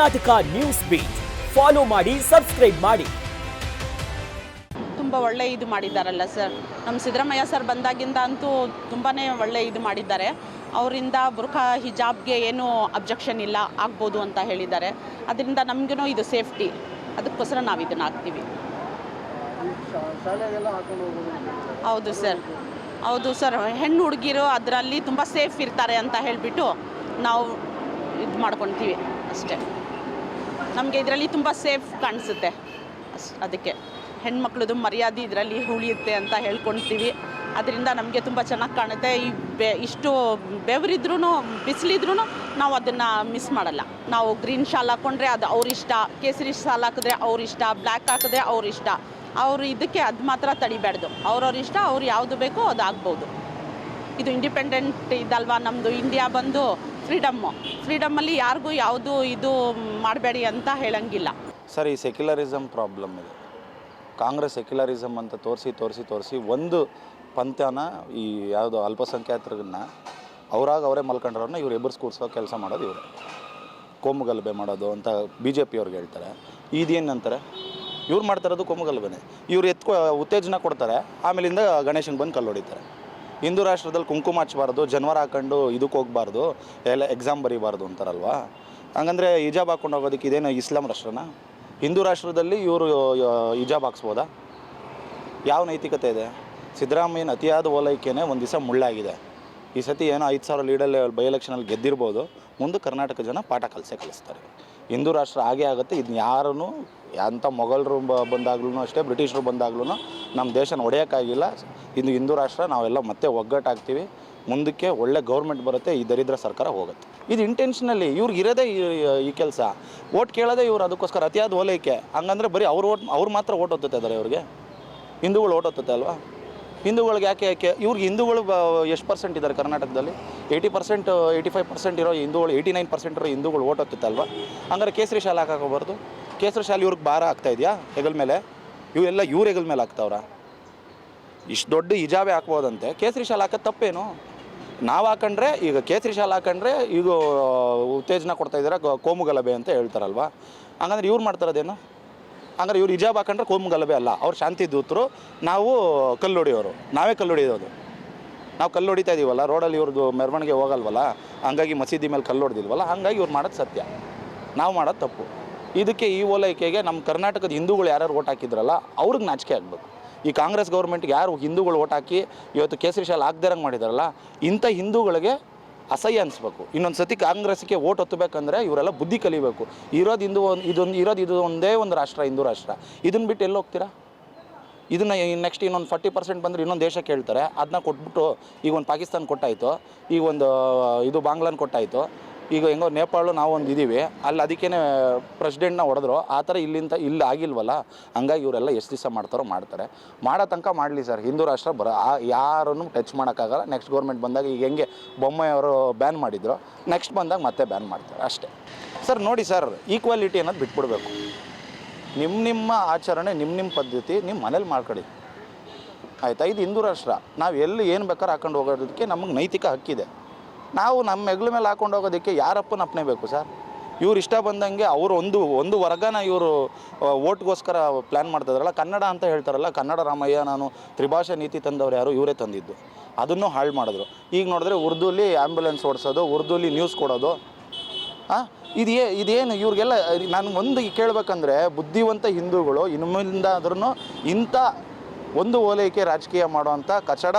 Karnataka news beet follow ಮಾಡಿ, subscribe ಮಾಡಿ. ತುಂಬ ಒಳ್ಳೆ ಇದು ಮಾಡಿದ್ದಾರಲ್ಲ ಸರ್, ನಮ್ಮ ಸಿದ್ದರಾಮಯ್ಯ ಸರ್ ಬಂದಾಗಿಂದ ಅಂತೂ ತುಂಬಾ ಒಳ್ಳೆ ಇದು ಮಾಡಿದ್ದಾರೆ. ಅವರಿಂದ ಬುರ್ಖಾ ಹಿಜಾಬ್ಗೆ ಏನೂ ಅಬ್ಜೆಕ್ಷನ್ ಇಲ್ಲ, ಆಗ್ಬೋದು ಅಂತ ಹೇಳಿದ್ದಾರೆ. ಅದರಿಂದ ನಮಗೂ ಇದು ಸೇಫ್ಟಿ, ಅದಕ್ಕೋಸ್ಕರ ನಾವು ಇದನ್ನು ಹಾಕ್ತೀವಿ. ಹೌದು ಸರ್, ಹೌದು ಸರ್, ಹೆಣ್ಣು ಹುಡುಗಿರು ಅದರಲ್ಲಿ ತುಂಬ ಸೇಫ್ ಇರ್ತಾರೆ ಅಂತ ಹೇಳಿಬಿಟ್ಟು ನಾವು ಇದು ಮಾಡ್ಕೊತೀವಿ ಅಷ್ಟೇ. ನಮಗೆ ಇದರಲ್ಲಿ ತುಂಬ ಸೇಫ್ ಕಾಣಿಸುತ್ತೆ, ಅದಕ್ಕೆ ಹೆಣ್ಮಕ್ಳದ್ದು ಮರ್ಯಾದೆ ಇದರಲ್ಲಿ ಉಳಿಯುತ್ತೆ ಅಂತ ಹೇಳ್ಕೊಳ್ತೀವಿ. ಅದರಿಂದ ನಮಗೆ ತುಂಬ ಚೆನ್ನಾಗಿ ಕಾಣುತ್ತೆ. ಇಷ್ಟು ಬೆವರಿದ್ರೂ ಬಿಸಿಲಿದ್ರೂ ನಾವು ಅದನ್ನು ಮಿಸ್ ಮಾಡಲ್ಲ. ನಾವು ಗ್ರೀನ್ ಶಾಲ್ ಹಾಕ್ಕೊಂಡ್ರೆ ಅದು ಅವ್ರಿಷ್ಟ, ಕೇಸರಿ ಶಾಲ್ ಹಾಕಿದ್ರೆ ಅವ್ರಿಷ್ಟ, ಬ್ಲ್ಯಾಕ್ ಹಾಕಿದ್ರೆ ಅವ್ರಿಷ್ಟ. ಅವರು ಇದಕ್ಕೆ ಅದು ಮಾತ್ರ ತಡಿಬಾರ್ದು, ಅವ್ರವ್ರ ಇಷ್ಟ, ಅವ್ರು ಯಾವುದು ಬೇಕೋ ಅದು ಆಗ್ಬೋದು. ಇದು ಇಂಡಿಪೆಂಡೆಂಟ್ ಇದಲ್ವಾ ನಮ್ಮದು, ಇಂಡಿಯಾ ಬಂದು ಫ್ರೀಡಮ್ಮಲ್ಲಿ ಯಾರಿಗೂ ಯಾವುದು ಇದು ಮಾಡಬೇಡಿ ಅಂತ ಹೇಳಂಗಿಲ್ಲ ಸರ್. ಈ ಸೆಕ್ಯುಲರಿಸಮ್ ಪ್ರಾಬ್ಲಮ್ ಇದೆ. ಕಾಂಗ್ರೆಸ್ ಸೆಕ್ಯುಲರಿಸಮ್ ಅಂತ ತೋರಿಸಿ ಒಂದು ಪಂಥನ, ಈ ಯಾವುದು ಅಲ್ಪಸಂಖ್ಯಾತರನ್ನ ಅವರೇ ಮಲ್ಕೊಂಡ್ರವ್ರನ್ನ ಇವ್ರು ಎಬ್ಬರ್ಸ್ ಕೂರಿಸೋ ಕೆಲಸ ಮಾಡೋದು ಇವರು. ಕೋಮುಗಲಭೆ ಮಾಡೋದು ಅಂತ BJP ಅವ್ರಿಗೆ ಹೇಳ್ತಾರೆ. ಇದೇನಂತಾರೆ, ಇವ್ರು ಮಾಡ್ತಾರದು ಕೋಮುಗಲಭೆನೇ. ಇವ್ರು ಉತ್ತೇಜನ ಕೊಡ್ತಾರೆ, ಆಮೇಲಿಂದ ಗಣೇಶಂಗೆ ಬಂದು ಕಲ್ಲು ಹೊಡಿತಾರೆ. ಹಿಂದೂ ರಾಷ್ಟ್ರದಲ್ಲಿ ಕುಂಕುಮ ಹಚ್ಚಬಾರ್ದು, ಜನವರ ಹಾಕೊಂಡು ಇದಕ್ಕೆ ಹೋಗಬಾರ್ದು, ಎಲ್ಲ ಎಕ್ಸಾಮ್ ಬರೀಬಾರ್ದು ಅಂತಾರಲ್ವ. ಹಂಗಂದರೆ ಹಿಜಾಬ್ ಹಾಕ್ಕೊಂಡು ಹೋಗೋದಕ್ಕೆ ಇದೇನು ಇಸ್ಲಾಂ ರಾಷ್ಟ್ರನ? ಹಿಂದೂ ರಾಷ್ಟ್ರದಲ್ಲಿ ಇವರು ಹಿಜಾಬ್ ಹಾಕ್ಸ್ಬೋದಾ? ಯಾವ ನೈತಿಕತೆ ಇದೆ? ಸಿದ್ದರಾಮಯ್ಯನ ಅತಿಯಾದ ಓಲೈಕೆನೇ ಒಂದು ದಿವಸ ಮುಳ್ಳಾಗಿದೆ. ಈ ಸತಿ ಏನೋ 5,000 ಲೀಡಲ್ಲಿ ಬೈ ಎಲೆಕ್ಷನಲ್ಲಿ ಗೆದ್ದಿರ್ಬೋದು, ಮುಂದೆ ಕರ್ನಾಟಕ ಜನ ಪಾಠ ಕಲಿಸ್ತಾರೆ. ಹಿಂದೂ ರಾಷ್ಟ್ರ ಆಗೇ ಆಗುತ್ತೆ. ಇದನ್ನ ಯಾರೂ ಅಂಥ ಮೊಘಲರು ಬಂದಾಗ್ಲೂ ಅಷ್ಟೇ, ಬ್ರಿಟಿಷರು ಬಂದಾಗ್ಲೂ ನಮ್ಮ ದೇಶನ ಹೊಡೆಯೋಕ್ಕಾಗಿಲ್ಲ. ಇದು ಹಿಂದೂ ರಾಷ್ಟ್ರ, ನಾವೆಲ್ಲ ಮತ್ತೆ ಒಗ್ಗಟ್ಟಾಗ್ತೀವಿ. ಮುಂದಕ್ಕೆ ಒಳ್ಳೆ ಗೌರ್ಮೆಂಟ್ ಬರುತ್ತೆ, ಈ ದರಿದ್ರ ಸರ್ಕಾರ ಹೋಗುತ್ತೆ. ಇದು ಇಂಟೆನ್ಷನಲ್ಲಿ ಇವ್ರಿಗೆ ಇರೋದೇ ಈ ಕೆಲಸ. ಓಟ್ ಕೇಳೋದೇ ಇವ್ರು, ಅದಕ್ಕೋಸ್ಕರ ಅತಿಯಾದ ಓಲೈಕೆ. ಹಂಗಂದ್ರೆ ಬರೀ ಅವ್ರು ಮಾತ್ರ ಓಟ್ ಹೊತ್ತುತ್ತೆ ಇದ್ದಾರೆ. ಇವ್ರಿಗೆ ಹಿಂದೂಗಳು ಓಟ್ ಹೊತ್ತುತ್ತೆ ಅಲ್ವಾ? ಹಿಂದೂಗಳಿಗೆ ಯಾಕೆ ಇವ್ರಿಗೆ ಹಿಂದೂಗಳು ಎಷ್ಟು ಪರ್ಸೆಂಟ್ ಇದ್ದಾರೆ ಕರ್ನಾಟಕದಲ್ಲಿ? 80%, 85% ಇರೋ ಹಿಂದೂಗಳು, 89% ಇರೋ ಹಿಂದೂಗಳು ಓಟ್ ಹೊತ್ತುತ್ತೆ ಅಲ್ವಾ? ಹಂಗಾರೆ ಕೇಸರಿ ಶಾಲೆ ಹಾಕೋಬಾರ್ದು? ಕೇಸರಿ ಶಾಲೆ ಇವ್ರಿಗೆ ಭಾರ ಆಗ್ತಾಯಿದೆಯಾ ಹೆಗಲ ಮೇಲೆ? ಇವೆಲ್ಲ ಇವ್ರ ಹೆಗಲ ಮೇಲೆ ಹಾಕ್ತಾವ್ರ? ಇಷ್ಟು ದೊಡ್ಡ ಹಿಜಾಬೆ ಹಾಕ್ಬೋದಂತೆ, ಕೇಸರಿ ಶಾಲೆ ಹಾಕೋದು ತಪ್ಪೇನು? ನಾವು ಹಾಕೊಂಡ್ರೆ, ಈಗ ಕೇಸರಿ ಶಾಲೆ ಹಾಕೊಂಡ್ರೆ ಈಗ ಉತ್ತೇಜನ ಕೊಡ್ತಾಯಿದ್ದಾರೆ, ಕೋಮುಗಲಭೆ ಅಂತ ಹೇಳ್ತಾರಲ್ವ. ಹಂಗಂದ್ರೆ ಇವ್ರು ಮಾಡ್ತಾರದೇನು? ಹಂಗಾರೆ ಇವ್ರು ಹಿಜಾಬ್ ಹಾಕೊಂಡ್ರೆ ಕೋಮುಗಲಭೆ ಅಲ್ಲ, ಅವ್ರು ಶಾಂತಿ ದೂತರು, ನಾವು ಕಲ್ಲು ಹೊಡಿಯೋರು. ನಾವೇ ಕಲ್ಲು ಹೊಡಿಯೋದು. ನಾವು ಕಲ್ಲು ಹೊಡಿತಾ ಇದೀವಲ್ಲ ರೋಡಲ್ಲಿ, ಇವ್ರದ್ದು ಮೆರವಣಿಗೆ ಹೋಗಲ್ವಲ್ಲ, ಹಂಗಾಗಿ ಮಸೀದಿ ಮೇಲೆ ಕಲ್ಲು ಹೊಡೆದಿಲ್ವಲ್ಲ, ಹಂಗಾಗಿ ಇವ್ರು ಮಾಡೋದು ಸತ್ಯ, ನಾವು ಮಾಡೋದು ತಪ್ಪು. ಇದಕ್ಕೆ ಈ ಓಲೈಕೆಗೆ ನಮ್ಮ ಕರ್ನಾಟಕದ ಹಿಂದೂಗಳು ಯಾರು ಓಟ್ ಹಾಕಿದ್ರಲ್ಲ ಅವ್ರಿಗೆ ನಾಚಿಕೆ ಆಗಬೇಕು. ಈ ಕಾಂಗ್ರೆಸ್ ಗೌರ್ಮೆಂಟ್ಗೆ ಯಾರು ಹಿಂದೂಗಳು ಓಟ್ ಹಾಕಿ ಇವತ್ತು ಕೇಸರಿ ಶಾಲೆ ಹಾಕ್ದಿರಂಗೆ ಮಾಡಿದಾರಲ್ಲ, ಇಂಥ ಹಿಂದೂಗಳಿಗೆ ಅಸಹ್ಯ ಅನಿಸ್ಬೇಕು. ಇನ್ನೊಂದು ಸತಿ ಕಾಂಗ್ರೆಸ್ಗೆ ಓಟ್ ಹೊತ್ತಬೇಕಂದ್ರೆ ಇವರೆಲ್ಲ ಬುದ್ಧಿ ಕಲಿಬೇಕು. ಇದು ಒಂದೇ ಒಂದು ರಾಷ್ಟ್ರ, ಹಿಂದೂ ರಾಷ್ಟ್ರ. ಇದನ್ನು ಬಿಟ್ಟು ಎಲ್ಲಿ ಹೋಗ್ತೀರಾ? ಇದನ್ನು ನೆಕ್ಸ್ಟ್ ಇನ್ನೊಂದು 40% ಬಂದರೆ ಇನ್ನೊಂದು ದೇಶಕ್ಕೆ ಹೇಳ್ತಾರೆ. ಅದನ್ನ ಕೊಟ್ಬಿಟ್ಟು ಈಗ ಒಂದು ಪಾಕಿಸ್ತಾನ ಕೊಟ್ಟಾಯಿತು, ಈಗ ಒಂದು ಇದು ಬಾಂಗ್ಲಾನ್ ಕೊಟ್ಟಾಯಿತು, ಈಗ ಹೆಂಗೋ ನೇಪಾಳು ನಾವು ಒಂದು ಇದ್ದೀವಿ, ಅಲ್ಲಿ ಅದಕ್ಕೇ ಪ್ರೆಸಿಡೆಂಟ್ನ ಹೊಡೆದ್ರು. ಆ ಥರ ಇಲ್ಲಿ ಆಗಿಲ್ವಲ್ಲ. ಹಂಗಾಗಿ ಇವರೆಲ್ಲ ಎಷ್ಟು ದಿವಸ ಮಾಡ್ತಾರೆ. ಮಾಡೋ ತನಕ ಮಾಡಲಿ ಸರ್. ಹಿಂದೂ ರಾಷ್ಟ್ರ ಯಾರನ್ನು ಟಚ್ ಮಾಡೋಕ್ಕಾಗಲ್ಲ. ನೆಕ್ಸ್ಟ್ ಗೌರ್ಮೆಂಟ್ ಬಂದಾಗ ಈಗ ಹೆಂಗೆ ಬೊಮ್ಮಾಯಿಯವರು ಬ್ಯಾನ್ ಮಾಡಿದ್ರು, ನೆಕ್ಸ್ಟ್ ಬಂದಾಗ ಮತ್ತೆ ಬ್ಯಾನ್ ಮಾಡ್ತಾರೆ ಅಷ್ಟೇ ಸರ್. ನೋಡಿ ಸರ್, ಈಕ್ವಾಲಿಟಿ ಅನ್ನೋದು ಬಿಟ್ಬಿಡ್ಬೇಕು. ನಿಮ್ಮ ಆಚರಣೆ, ನಿಮ್ಮ ಪದ್ಧತಿ ನಿಮ್ಮ ಮನೇಲಿ ಮಾಡ್ಕೊಳ್ಳಿ, ಆಯಿತಾ? ಇದು ಹಿಂದೂ ರಾಷ್ಟ್ರ. ನಾವು ಎಲ್ಲಿ ಏನು ಬೇಕಾದ್ರೆ ಹಾಕೊಂಡು ಹೋಗೋದಕ್ಕೆ ನಮಗೆ ನೈತಿಕ ಹಕ್ಕಿದೆ. ನಾವು ನಮ್ಮ ಹೆಗ್ಲ ಮೇಲೆ ಹಾಕೊಂಡು ಹೋಗೋದಕ್ಕೆ ಯಾರಪ್ಪನ ಅಪ್ಪನೇ ಬೇಕು ಸರ್? ಇವ್ರು ಇಷ್ಟ ಬಂದಂಗೆ ಅವರು ಒಂದು ವರ್ಗನ ಇವರು ಓಟ್ಗೋಸ್ಕರ ಪ್ಲ್ಯಾನ್ ಮಾಡ್ತಿದ್ರಲ್ಲ. ಕನ್ನಡ ಅಂತ ಹೇಳ್ತಾರಲ್ಲ, ಕನ್ನಡ ರಾಮಯ್ಯ, ನಾನು ತ್ರಿಭಾಷಾ ನೀತಿ ತಂದವ್ರು ಯಾರು? ಇವರೇ ತಂದಿದ್ದು. ಅದನ್ನು ಹಾಳು ಮಾಡಿದ್ರು. ಈಗ ನೋಡಿದ್ರೆ ಉರ್ದುಲಿ ಆ್ಯಂಬುಲೆನ್ಸ್ ಓಡಿಸೋದು, ಉರ್ದುಲಿ ನ್ಯೂಸ್ ಕೊಡೋದು. ಇದೇನು ಇವ್ರಿಗೆಲ್ಲ? ನಾನು ಒಂದು ಕೇಳಬೇಕಂದ್ರೆ, ಬುದ್ಧಿವಂತ ಹಿಂದೂಗಳು ಇನ್ಮೇಲಿಂದಾದ್ರೂ ಇಂಥ ಒಂದು ಓಲೈಕೆ ರಾಜಕೀಯ ಮಾಡೋವಂಥ ಕಚಡ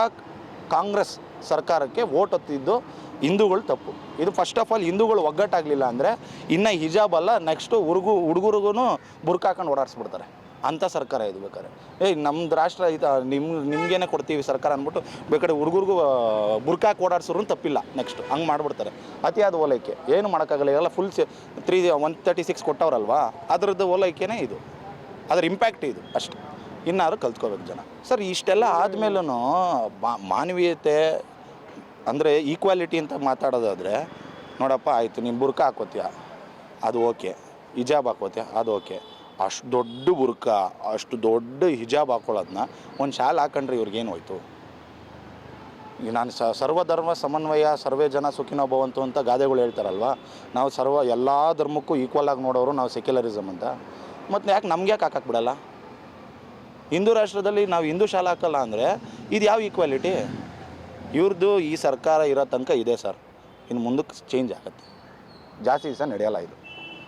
ಕಾಂಗ್ರೆಸ್ ಸರ್ಕಾರಕ್ಕೆ ಓಟ್ ಹೊತ್ತಿದ್ದು ಹಿಂದೂಗಳು ತಪ್ಪು. ಇದು ಫಸ್ಟ್ ಆಫ್ ಆಲ್ ಹಿಂದೂಗಳು ಒಗ್ಗಟ್ಟಾಗಲಿಲ್ಲ ಅಂದರೆ ಇನ್ನು ಹಿಜಾಬ್ ಅಲ್ಲ, ನೆಕ್ಸ್ಟು ಹುಡುಗರಿಗೂ ಬುರ್ಕ ಹಾಕೊಂಡು ಓಡಾಡಿಸ್ಬಿಡ್ತಾರೆ. ಅಂಥ ಸರ್ಕಾರ ಇದು. ಬೇಕಾದ್ರೆ ನಮ್ಮದು ರಾಷ್ಟ್ರ ಇದು, ನಿಮಗೇನೆ ಕೊಡ್ತೀವಿ ಸರ್ಕಾರ ಅಂದ್ಬಿಟ್ಟು ಬೇಕಾದ್ರೆ ಹುಡುಗರಿಗೂ ಬುರ್ಕ ಹಾಕಿ ಓಡಾಡ್ಸೋರು ತಪ್ಪಿಲ್ಲ. ನೆಕ್ಸ್ಟ್ ಹಂಗೆ ಮಾಡಿಬಿಡ್ತಾರೆ. ಅತಿಯಾದ ಓಲೈಕೆ ಏನು ಮಾಡೋಕ್ಕಾಗಲ್ಲ. ಎಲ್ಲ ಫುಲ್ 136 ಕೊಟ್ಟವ್ರಲ್ವಾ, ಅದರದ್ದು ಓಲೈಕೆನೇ ಇದು, ಅದರ ಇಂಪ್ಯಾಕ್ಟ್ ಇದು ಅಷ್ಟೇ. ಇನ್ನಾರು ಕಲ್ತ್ಕೋಬೇಕು ಜನ ಸರ್. ಇಷ್ಟೆಲ್ಲ ಆದಮೇಲೂ ಮಾನವೀಯತೆ ಅಂದರೆ ಈಕ್ವಾಲಿಟಿ ಅಂತ ಮಾತಾಡೋದಾದರೆ, ನೋಡಪ್ಪ ಆಯಿತು, ನೀನು ಬುರ್ಕ ಹಾಕೋತೀಯ ಅದು ಓಕೆ, ಹಿಜಾಬ್ ಹಾಕೋತೀಯ ಅದು ಓಕೆ. ಅಷ್ಟು ದೊಡ್ಡ ಬುರ್ಕ, ಅಷ್ಟು ದೊಡ್ಡ ಹಿಜಾಬ್ ಹಾಕೊಳ್ಳೋದನ್ನ ಒಂದು ಶಾಲೆ ಹಾಕೊಂಡ್ರೆ ಇವ್ರಿಗೇನು ಹೋಯ್ತು? ಈಗ ನಾನು ಸರ್ವಧರ್ಮ ಸಮನ್ವಯ ಸರ್ವೇ ಜನ ಸುಖಿನೋ ಭವಂತು ಅಂತ ಗಾದೆಗಳು ಹೇಳ್ತಾರಲ್ವ, ನಾವು ಎಲ್ಲ ಧರ್ಮಕ್ಕೂ ಈಕ್ವಲ್ ಆಗಿ ನೋಡೋರು ನಾವು ಸೆಕ್ಯುಲರಿಸಮ್ ಅಂತ. ಮತ್ತು ಯಾಕೆ ನಮ್ಗೆ ಯಾಕೆ ಹಾಕಕ್ಕೆ ಬಿಡಲ್ಲ? ಹಿಂದೂ ರಾಷ್ಟ್ರದಲ್ಲಿ ನಾವು ಹಿಂದೂ ಶಾಲೆ ಹಾಕಲ್ಲ ಅಂದರೆ ಇದು ಯಾವ ಈಕ್ವಾಲಿಟಿ? ಇವ್ರದ್ದು ಈ ಸರ್ಕಾರ ಇರೋ ತನಕ ಇದೆ ಸರ್, ಇನ್ನು ಮುಂದಕ್ಕೆ ಚೇಂಜ್ ಆಗುತ್ತೆ. ಜಾಸ್ತಿ ದಿವಸ ನಡೆಯಲ್ಲ ಇದು.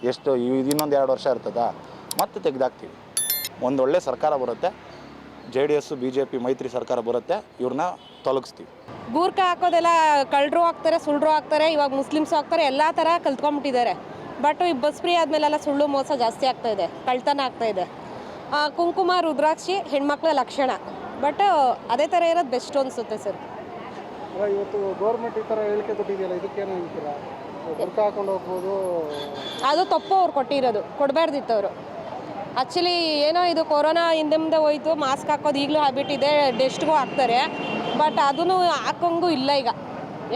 ಎಷ್ಟು ಇನ್ನೊಂದು 2 ವರ್ಷ ಇರ್ತದಾ, ಮತ್ತೆ ತೆಗೆದಾಕ್ತೀವಿ. ಒಂದೊಳ್ಳೆ ಸರ್ಕಾರ ಬರುತ್ತೆ, JDS BJP ಮೈತ್ರಿ ಸರ್ಕಾರ ಬರುತ್ತೆ, ಇವ್ರನ್ನ ತೊಲಗಿಸ್ತೀವಿ. ಗೂರ್ಖ ಹಾಕೋದೆಲ್ಲ ಕಳ್ಳರು ಹಾಕ್ತಾರೆ, ಸುಳ್ಳರು ಹಾಕ್ತಾರೆ, ಇವಾಗ ಮುಸ್ಲಿಮ್ಸ್ ಹಾಕ್ತಾರೆ, ಎಲ್ಲ ಥರ ಕಲ್ತ್ಕೊಂಡ್ಬಿಟ್ಟಿದ್ದಾರೆ. ಬಟ್ ಈ ಬಸ್ ಫ್ರೀ ಆದಮೇಲೆಲ್ಲ ಸುಳ್ಳು ಮೋಸ ಜಾಸ್ತಿ ಆಗ್ತಾಯಿದೆ, ಕಳ್ತನ ಆಗ್ತಾಯಿದೆ. ಕುಂಕುಮ ರುದ್ರಾಕ್ಷಿ ಹೆಣ್ಮಕ್ಳ ಲಕ್ಷಣ, ಬಟ್ ಅದೇ ಥರ ಇರೋದು ಬೆಸ್ಟ್ ಅನಿಸುತ್ತೆ ಸರ್. ಇವತ್ತು ಗೌರ್ಮೆಂಟ್ ಈ ಥರ ಹೇಳಿಕೆ ಕೊಟ್ಟಿದೆಯಲ್ಲ, ಇದಕ್ಕೇನು ಹೇಳ್ತೀರಾ? ಬುರ್ಕ ಹಾಕೊಂಡು ಹೋಗ್ಬೋದು, ಅದು ತಪ್ಪು ಅವ್ರು ಕೊಟ್ಟಿರೋದು, ಕೊಡಬಾರ್ದಿತ್ತು ಅವರು. ಆ್ಯಕ್ಚುಲಿ ಏನೋ ಇದು ಕೊರೋನಾ ಹಿಂದೆ ಮುಂದೆ ಹೋಯ್ತು, ಮಾಸ್ಕ್ ಹಾಕೋದು ಈಗಲೂ ಹ್ಯಾಬಿಟ್ ಇದೆ, ಡೆಸ್ಟ್ಗೂ ಹಾಕ್ತಾರೆ, ಬಟ್ ಅದೂ ಹಾಕೋಂಗೂ ಇಲ್ಲ ಈಗ.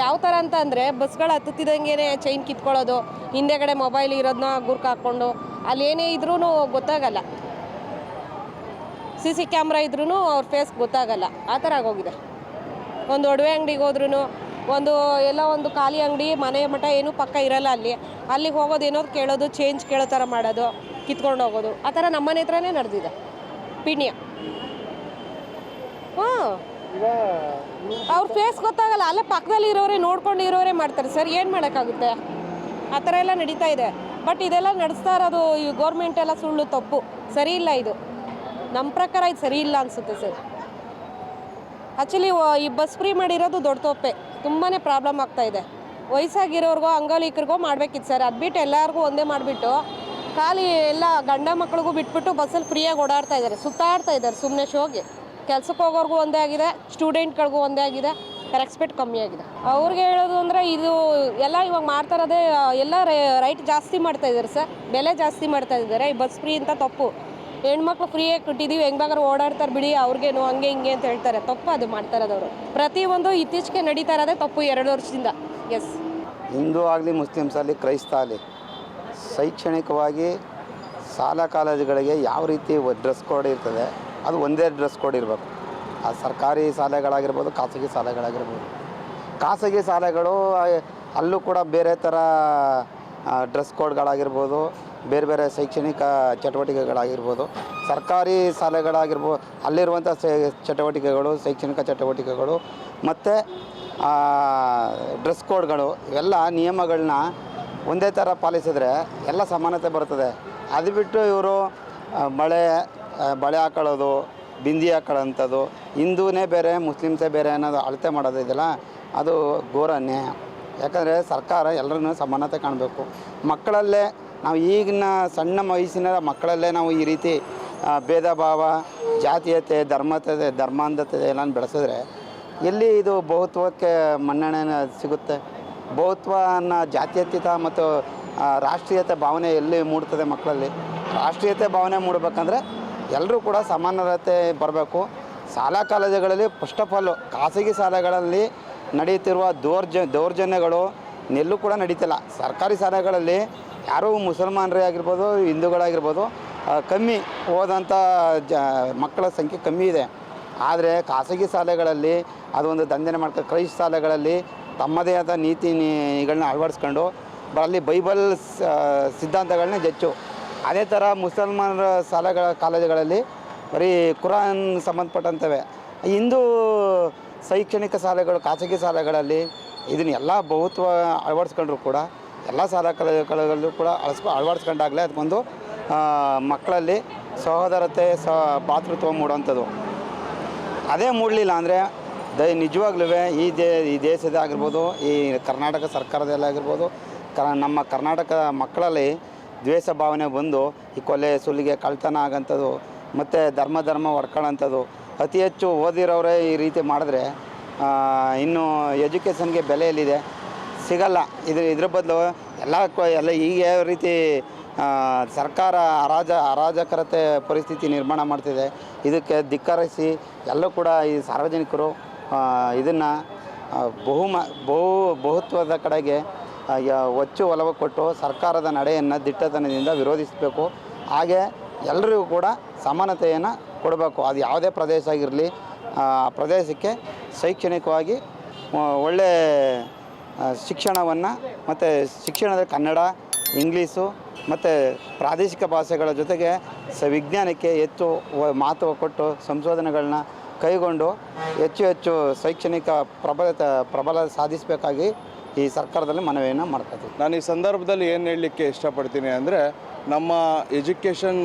ಯಾವ ಥರ ಅಂತ ಅಂದರೆ ಬಸ್ಗಳು ಹತ್ತುತ್ತಿದ್ದಂಗೆ ಚೈನ್ ಕಿತ್ಕೊಳ್ಳೋದು, ಹಿಂದೆಗಡೆ ಮೊಬೈಲ್ ಇರೋದನ್ನ ಗುರ್ಕ ಹಾಕ್ಕೊಂಡು, ಅಲ್ಲಿ ಏನೇ ಇದ್ರೂ ಗೊತ್ತಾಗಲ್ಲ, CC ಕ್ಯಾಮ್ರಾ ಇದ್ರೂ ಅವ್ರ ಫೇಸ್ ಗೊತ್ತಾಗಲ್ಲ, ಆ ಥರ ಆಗೋಗಿದೆ. ಒಂದು ಒಡವೆ ಅಂಗಡಿಗೆ ಹೋದ್ರೂ, ಒಂದು ಖಾಲಿ ಅಂಗಡಿ ಮನೆ ಮಠ ಏನೂ ಪಕ್ಕ ಇರಲ್ಲ, ಅಲ್ಲಿಗೆ ಹೋಗೋದು ಏನೋದು ಕೇಳೋದು, ಚೇಂಜ್ ಕೇಳೋ ಥರ ಮಾಡೋದು, ಕಿತ್ಕೊಂಡು ಹೋಗೋದು, ಆ ಥರ ನಮ್ಮನೆ ಹತ್ರನೇ ನಡೆದಿದೆ ಪಿಣ್ಯ. ಹಾಂ, ಅವ್ರ ಫೇಸ್ ಗೊತ್ತಾಗಲ್ಲ, ಅಲ್ಲೇ ಪಕ್ಕದಲ್ಲಿ ಇರೋರೇ ನೋಡ್ಕೊಂಡಿರೋರೇ ಮಾಡ್ತಾರೆ ಸರ್, ಏನು ಮಾಡೋಕ್ಕಾಗುತ್ತೆ? ಆ ಥರ ಎಲ್ಲ ನಡೀತಾ ಇದೆ. ಬಟ್ ಇದೆಲ್ಲ ನಡೆಸ್ತಾ ಇರೋದು ಈ ಗೌರ್ಮೆಂಟ್ ಎಲ್ಲ ಸುಳ್ಳು, ತಪ್ಪು, ಸರಿ ಇಲ್ಲ. ಇದು ನಮ್ಮ ಪ್ರಕಾರ ಇದು ಸರಿ ಇಲ್ಲ ಅನಿಸುತ್ತೆ ಸರ್. ಆ್ಯಕ್ಚುಲಿ ಈ ಬಸ್ ಫ್ರೀ ಮಾಡಿರೋದು ದೊಡ್ಡ ತಪ್ಪೆ, ತುಂಬಾ ಪ್ರಾಬ್ಲಮ್ ಆಗ್ತಾಯಿದೆ. ವಯಸ್ಸಾಗಿರೋರ್ಗೋ ಅಂಗವಿಕರಿಗೋ ಮಾಡಬೇಕಿತ್ತು ಸರ್, ಅದು ಬಿಟ್ಟು ಎಲ್ಲರಿಗೂ ಒಂದೇ ಮಾಡಿಬಿಟ್ಟು ಖಾಲಿ ಎಲ್ಲ ಗಂಡ ಮಕ್ಳಿಗೂ ಬಿಟ್ಬಿಟ್ಟು ಬಸ್ಸಲ್ಲಿ ಫ್ರೀಯಾಗಿ ಓಡಾಡ್ತಾ ಇದ್ದಾರೆ, ಸುತ್ತಾಡ್ತಾ ಇದ್ದಾರೆ ಸುಮ್ಮನೆ ಶೋಗೆ. ಕೆಲ್ಸಕ್ಕೆ ಹೋಗೋರ್ಗೂ ಒಂದೇ ಆಗಿದೆ, ಸ್ಟೂಡೆಂಟ್ಗಳಿಗೂ ಒಂದೇ ಆಗಿದೆ, ರೆಸ್ಪೆಕ್ಟ್ ಕಮ್ಮಿ ಆಗಿದೆ. ಅವ್ರಿಗೆ ಹೇಳೋದು ಅಂದರೆ ಇದು ಎಲ್ಲ ಇವಾಗ ಮಾಡ್ತಾ ಇರೋದೇ ಎಲ್ಲ ರೈಟ್ ಜಾಸ್ತಿ ಮಾಡ್ತಾ ಇದ್ದಾರೆ ಸರ್, ಬೆಲೆ ಜಾಸ್ತಿ ಮಾಡ್ತಾ ಇದ್ದಾರೆ. ಈ ಬಸ್ ಫ್ರೀ ಅಂತ ತಪ್ಪು. ಹೆಣ್ಮಕ್ಳು ಫ್ರೀಯಾಗಿ ಕೊಟ್ಟಿದ್ದೀವಿ, ಹೆಂಗೆ ಬೇಕಾದ್ರೂ ಓಡಾಡ್ತಾರೆ ಬಿಡಿ, ಅವ್ರಿಗೇನು ಹಂಗೆ ಹಿಂಗೆ ಅಂತ ಹೇಳ್ತಾರೆ, ತಪ್ಪು ಅದು ಮಾಡ್ತಾ ಇರೋದವರು. ಪ್ರತಿಯೊಂದು ಇತ್ತೀಚೆಗೆ ನಡೀತಾ ಇರೋದೇ ತಪ್ಪು 2 ವರ್ಷದಿಂದ. ಎಸ್, ಹಿಂದೂ ಆಗಲಿ ಮುಸ್ಲಿಮ್ಸ್ ಆಗಲಿ ಕ್ರೈಸ್ತ ಆಗಲಿ ಶೈಕ್ಷಣಿಕವಾಗಿ ಶಾಲಾ ಕಾಲೇಜುಗಳಿಗೆ ಯಾವ ರೀತಿ ಡ್ರೆಸ್ ಕೋಡ್ ಇರ್ತದೆ, ಅದು ಒಂದೇ ಡ್ರೆಸ್ ಕೋಡ್ ಇರಬೇಕು. ಅದು ಸರ್ಕಾರಿ ಶಾಲೆಗಳಾಗಿರ್ಬೋದು, ಖಾಸಗಿ ಶಾಲೆಗಳಾಗಿರ್ಬೋದು. ಖಾಸಗಿ ಶಾಲೆಗಳು ಅಲ್ಲೂ ಕೂಡ ಬೇರೆ ಥರ ಡ್ರೆಸ್ ಕೋಡ್ಗಳಾಗಿರ್ಬೋದು, ಬೇರೆ ಬೇರೆ ಶೈಕ್ಷಣಿಕ ಚಟುವಟಿಕೆಗಳಾಗಿರ್ಬೋದು. ಸರ್ಕಾರಿ ಶಾಲೆಗಳಾಗಿರ್ಬೋದು, ಅಲ್ಲಿರುವಂಥ ಚಟುವಟಿಕೆಗಳು, ಶೈಕ್ಷಣಿಕ ಚಟುವಟಿಕೆಗಳು ಮತ್ತು ಡ್ರೆಸ್ ಕೋಡ್ಗಳು, ಇವೆಲ್ಲ ನಿಯಮಗಳನ್ನ ಒಂದೇ ಥರ ಪಾಲಿಸಿದ್ರೆ ಎಲ್ಲ ಸಮಾನತೆ ಬರ್ತದೆ. ಅದು ಬಿಟ್ಟು ಇವರು ಬಳೆ ಹಾಕೊಳ್ಳೋದು, ಬಿಂದಿ ಹಾಕೊಳ್ಳೋಂಥದ್ದು, ಹಿಂದೂನೇ ಬೇರೆ ಮುಸ್ಲಿಮ್ಸೇ ಬೇರೆ ಅನ್ನೋದು ಅಳತೆ ಮಾಡೋದು ಇದೆಯಲ್ಲ, ಅದು ಘೋರ ಅನ್ಯಾಯ. ಯಾಕಂದರೆ ಸರ್ಕಾರ ಎಲ್ಲರನ್ನೂ ಸಮಾನತೆ ಕಾಣಬೇಕು. ಮಕ್ಕಳಲ್ಲೇ ನಾವು ಈಗಿನ ಸಣ್ಣ ವಯಸ್ಸಿನ ಮಕ್ಕಳಲ್ಲೇ ನಾವು ಈ ರೀತಿ ಭೇದ ಭಾವ, ಜಾತೀಯತೆ, ಧರ್ಮಾಂಧತೆ ಎಲ್ಲ ಬೆಳೆಸಿದ್ರೆ ಎಲ್ಲಿ ಇದು ಬಹುತ್ವಕ್ಕೆ ಮನ್ನಣೆ ಸಿಗುತ್ತೆ? ಬಹುತ್ವ ಅನ್ನೋ ಜಾತ್ಯತೀತ ಮತ್ತು ರಾಷ್ಟ್ರೀಯತೆ ಭಾವನೆ ಎಲ್ಲಿ ಮೂಡ್ತದೆ ಮಕ್ಕಳಲ್ಲಿ? ರಾಷ್ಟ್ರೀಯತೆ ಭಾವನೆ ಮೂಡಬೇಕಂದ್ರೆ ಎಲ್ಲರೂ ಕೂಡ ಸಮಾನತೆ ಬರಬೇಕು. ಶಾಲಾ ಕಾಲೇಜುಗಳಲ್ಲಿ ಫಸ್ಟ್ ಆಫ್ ಆಲ್ ಖಾಸಗಿ ಶಾಲೆಗಳಲ್ಲಿ ನಡೆಯುತ್ತಿರುವ ದೌರ್ಜನ್ಯಗಳು ಎಲ್ಲೂ ಕೂಡ ನಡೀತಿಲ್ಲ. ಸರ್ಕಾರಿ ಶಾಲೆಗಳಲ್ಲಿ ಯಾರೂ ಮುಸಲ್ಮಾನರೇ ಆಗಿರ್ಬೋದು, ಹಿಂದೂಗಳಾಗಿರ್ಬೋದು ಕಮ್ಮಿ ಓದಂಥ ಮಕ್ಕಳ ಸಂಖ್ಯೆ ಕಮ್ಮಿ ಇದೆ. ಆದರೆ ಖಾಸಗಿ ಶಾಲೆಗಳಲ್ಲಿ ಅದೊಂದು ದಂಧನೆ ಮಾಡ್ತಾರೆ. ಕ್ರೈಸ್ತ ಶಾಲೆಗಳಲ್ಲಿ ತಮ್ಮದೇ ಆದ ನೀತಿಗಳನ್ನ ಅಳವಡಿಸ್ಕೊಂಡು ಅಲ್ಲಿ ಬೈಬಲ್ ಸಿದ್ಧಾಂತಗಳನ್ನೇ ಹೆಚ್ಚು. ಅದೇ ಥರ ಮುಸಲ್ಮಾನರ ಕಾಲೇಜುಗಳಲ್ಲಿ ಬರೀ ಕುರಾನ್ ಸಂಬಂಧಪಟ್ಟಂಥವೆ. ಹಿಂದೂ ಶೈಕ್ಷಣಿಕ ಶಾಲೆಗಳು, ಖಾಸಗಿ ಶಾಲೆಗಳಲ್ಲಿ ಇದನ್ನೆಲ್ಲ ಬಹುತ್ವ ಅಳವಡಿಸ್ಕೊಂಡ್ರು ಕೂಡ ಎಲ್ಲ ಶಾಲಾ ಕಾಲೇಜುಗಳಲ್ಲೂ ಕೂಡ ಅಳವಡಿಸ್ಕೊಂಡಾಗಲೇ ಅದಕ್ಕೊಂದು ಮಕ್ಕಳಲ್ಲಿ ಸಹೋದರತೆ ಭಾತೃತ್ವ ಮೂಡುವಂಥದ್ದು. ಅದೇ ಮೂಡಲಿಲ್ಲ ಅಂದರೆ ನಿಜವಾಗ್ಲೂ ಈ ದೇಶದಾಗಿರ್ಬೋದು, ಈ ಕರ್ನಾಟಕ ಸರ್ಕಾರದಲ್ಲಾಗಿರ್ಬೋದು, ನಮ್ಮ ಕರ್ನಾಟಕ ಮಕ್ಕಳಲ್ಲಿ ದ್ವೇಷ ಭಾವನೆ ಬಂದು ಈ ಕೊಲೆ ಸುಲಿಗೆ ಕಳ್ತನ ಆಗೋಂಥದ್ದು ಮತ್ತು ಧರ್ಮ ಹೊಡ್ಕೊಳ್ಳೋಂಥದ್ದು. ಅತಿ ಹೆಚ್ಚು ಓದಿರೋರೇ ಈ ರೀತಿ ಮಾಡಿದ್ರೆ ಇನ್ನು ಎಜುಕೇಷನ್ಗೆ ಬೆಲೆ ಎಲ್ಲಿದೆ? ಸಿಗಲ್ಲ. ಇದ್ರ ಬದಲು ಎಲ್ಲ ಈಗ ಯಾವ ರೀತಿ ಸರ್ಕಾರ ಅರಾಜಕತೆ ಪರಿಸ್ಥಿತಿ ನಿರ್ಮಾಣ ಮಾಡ್ತಿದೆ, ಇದಕ್ಕೆ ಧಿಕ್ಕರಿಸಿ ಎಲ್ಲೂ ಕೂಡ ಈ ಸಾರ್ವಜನಿಕರು ಇದನ್ನು ಬಹುತ್ವದ ಕಡೆಗೆ ಒಚ್ಚು ಒಲವು ಕೊಟ್ಟು ಸರ್ಕಾರದ ನಡೆಯನ್ನು ದಿಟ್ಟತನದಿಂದ ವಿರೋಧಿಸಬೇಕು. ಹಾಗೆ ಎಲ್ಲರಿಗೂ ಕೂಡ ಸಮಾನತೆಯನ್ನು ಕೊಡಬೇಕು. ಅದು ಯಾವುದೇ ಪ್ರದೇಶ ಆಗಿರಲಿ, ಆ ಪ್ರದೇಶಕ್ಕೆ ಶೈಕ್ಷಣಿಕವಾಗಿ ಒಳ್ಳೆ ಶಿಕ್ಷಣವನ್ನು ಮತ್ತು ಶಿಕ್ಷಣದಲ್ಲಿ ಕನ್ನಡ, ಇಂಗ್ಲೀಷು ಮತ್ತು ಪ್ರಾದೇಶಿಕ ಭಾಷೆಗಳ ಜೊತೆಗೆ ವಿಜ್ಞಾನಕ್ಕೆ ಹೆಚ್ಚು ಮಹತ್ವ ಕೊಟ್ಟು ಸಂಶೋಧನೆಗಳನ್ನ ಕೈಗೊಂಡು ಹೆಚ್ಚು ಹೆಚ್ಚು ಶೈಕ್ಷಣಿಕ ಪ್ರಬಲ ಸಾಧಿಸಬೇಕಾಗಿ ಈ ಸರ್ಕಾರದಲ್ಲಿ ಮನವಿಯನ್ನು ಮಾಡ್ಕೊತೀವಿ. ನಾನು ಈ ಸಂದರ್ಭದಲ್ಲಿ ಏನು ಹೇಳಲಿಕ್ಕೆ ಇಷ್ಟಪಡ್ತೀನಿ ಅಂದರೆ, ನಮ್ಮ ಎಜುಕೇಷನ್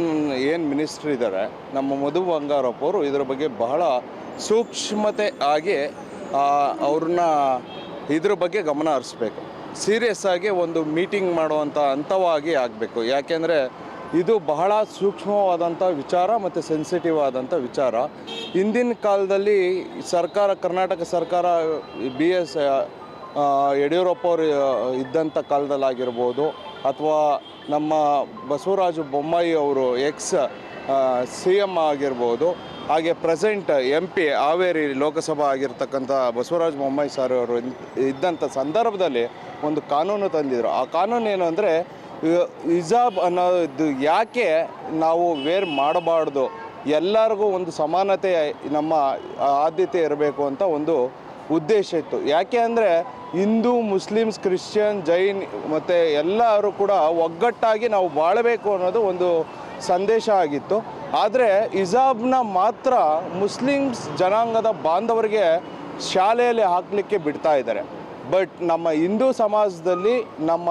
ಏನು ಮಿನಿಸ್ಟ್ರ್ ಇದ್ದಾರೆ, ನಮ್ಮ ಮಧು ಬಂಗಾರಪ್ಪ ಅವರು ಇದರ ಬಗ್ಗೆ ಬಹಳ ಸೂಕ್ಷ್ಮತೆ ಆಗಿ ಅವ್ರನ್ನ ಇದ್ರ ಬಗ್ಗೆ ಗಮನ ಹರಿಸ್ಬೇಕು. ಸೀರಿಯಸ್ ಆಗಿ ಒಂದು ಮೀಟಿಂಗ್ ಮಾಡುವಂಥ ಹಂತವಾಗಿ ಆಗಬೇಕು. ಯಾಕೆಂದರೆ ಇದು ಬಹಳ ಸೂಕ್ಷ್ಮವಾದಂಥ ವಿಚಾರ ಮತ್ತು ಸೆನ್ಸಿಟಿವ್ ಆದಂಥ ವಿಚಾರ. ಹಿಂದಿನ ಕಾಲದಲ್ಲಿ ಕರ್ನಾಟಕ ಸರ್ಕಾರ BS ಯಡಿಯೂರಪ್ಪ ಅವರು ಇದ್ದಂಥ ಕಾಲದಲ್ಲಾಗಿರ್ಬೋದು, ಅಥವಾ ನಮ್ಮ ಬಸವರಾಜ ಬೊಮ್ಮಾಯಿ ಅವರು CM ಆಗಿರ್ಬೋದು, ಹಾಗೆ ಪ್ರೆಸೆಂಟ್ MP ಹಾವೇರಿ ಲೋಕಸಭಾ ಆಗಿರ್ತಕ್ಕಂಥ ಬಸವರಾಜ ಬೊಮ್ಮಾಯಿ ಸರ್ ಅವರು ಇದ್ದಂಥ ಸಂದರ್ಭದಲ್ಲಿ ಒಂದು ಕಾನೂನು ತಂದಿದ್ರು. ಆ ಕಾನೂನು ಏನು ಅಂದರೆ, ಹಿಜಾಬ್ ಅನ್ನೋದು ಯಾಕೆ ನಾವು ವೇರ್ ಮಾಡಬಾರ್ದು, ಎಲ್ಲರಿಗೂ ಒಂದು ಸಮಾನತೆ ನಮ್ಮ ಆದ್ಯತೆ ಇರಬೇಕು ಅಂತ ಒಂದು ಉದ್ದೇಶ ಇತ್ತು. ಯಾಕೆ ಅಂದರೆ ಹಿಂದೂ, ಮುಸ್ಲಿಮ್ಸ್, ಕ್ರಿಶ್ಚಿಯನ್, ಜೈನ್ ಮತ್ತು ಎಲ್ಲರೂ ಕೂಡ ಒಗ್ಗಟ್ಟಾಗಿ ನಾವು ಬಾಳಬೇಕು ಅನ್ನೋದು ಒಂದು ಸಂದೇಶ ಆಗಿತ್ತು. ಆದರೆ ಹಿಜಾಬ್ನ ಮಾತ್ರ ಮುಸ್ಲಿಮ್ಸ್ ಜನಾಂಗದ ಬಾಂಧವರಿಗೆ ಶಾಲೆಯಲ್ಲಿ ಹಾಕಲಿಕ್ಕೆ ಬಿಡ್ತಾ ಇದ್ದಾರೆ. ಬಟ್ ನಮ್ಮ ಹಿಂದೂ ಸಮಾಜದಲ್ಲಿ ನಮ್ಮ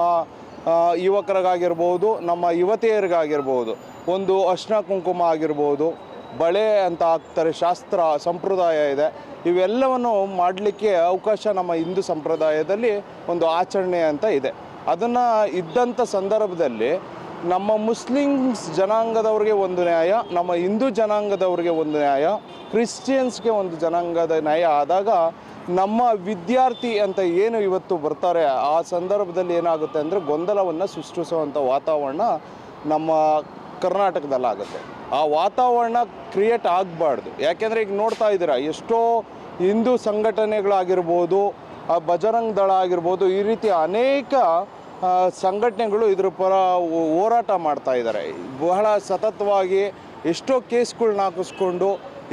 ಯುವಕರಿಗಾಗಿರ್ಬೋದು, ನಮ್ಮ ಯುವತಿಯರಿಗಾಗಿರ್ಬೋದು, ಒಂದು ಅರ್ಶಿನ ಕುಂಕುಮ ಆಗಿರ್ಬೋದು, ಬಳೆ ಅಂತ ಹಾಕ್ತಾರೆ, ಶಾಸ್ತ್ರ ಸಂಪ್ರದಾಯ ಇದೆ. ಇವೆಲ್ಲವನ್ನು ಮಾಡಲಿಕ್ಕೆ ಅವಕಾಶ ನಮ್ಮ ಹಿಂದೂ ಸಂಪ್ರದಾಯದಲ್ಲಿ ಒಂದು ಆಚರಣೆ ಅಂತ ಇದೆ. ಅದನ್ನು ಇದ್ದಂಥ ಸಂದರ್ಭದಲ್ಲಿ ನಮ್ಮ ಮುಸ್ಲಿಮ್ಸ್ ಜನಾಂಗದವ್ರಿಗೆ ಒಂದು ನ್ಯಾಯ, ನಮ್ಮ ಹಿಂದೂ ಜನಾಂಗದವ್ರಿಗೆ ಒಂದು ನ್ಯಾಯ, ಕ್ರಿಶ್ಚಿಯನ್ಸ್ಗೆ ಒಂದು ಜನಾಂಗದ ನ್ಯಾಯ ಆದಾಗ ನಮ್ಮ ವಿದ್ಯಾರ್ಥಿ ಅಂತ ಏನು ಇವತ್ತು ಬರ್ತಾರೆ, ಆ ಸಂದರ್ಭದಲ್ಲಿ ಏನಾಗುತ್ತೆ ಅಂದರೆ ಗೊಂದಲವನ್ನು ಸೃಷ್ಟಿಸುವಂಥ ವಾತಾವರಣ ನಮ್ಮ ಕರ್ನಾಟಕದಲ್ಲಾಗುತ್ತೆ. ಆ ವಾತಾವರಣ ಕ್ರಿಯೇಟ್ ಆಗಬಾರ್ದು. ಯಾಕೆಂದರೆ ಈಗ ನೋಡ್ತಾ ಇದ್ದೀರಾ, ಎಷ್ಟೋ ಹಿಂದೂ ಸಂಘಟನೆಗಳಾಗಿರ್ಬೋದು, ಬಜರಂಗ್ ದಳ ಆಗಿರ್ಬೋದು, ಈ ರೀತಿ ಅನೇಕ ಸಂಘಟನೆಗಳು ಇದ್ರ ಪರ ಹೋರಾಟ ಮಾಡ್ತಾ ಇದ್ದಾರೆ. ಬಹಳ ಸತತವಾಗಿ ಎಷ್ಟೋ ಕೇಸ್ಗಳನ್ನ ಹಾಕಿಸ್ಕೊಂಡು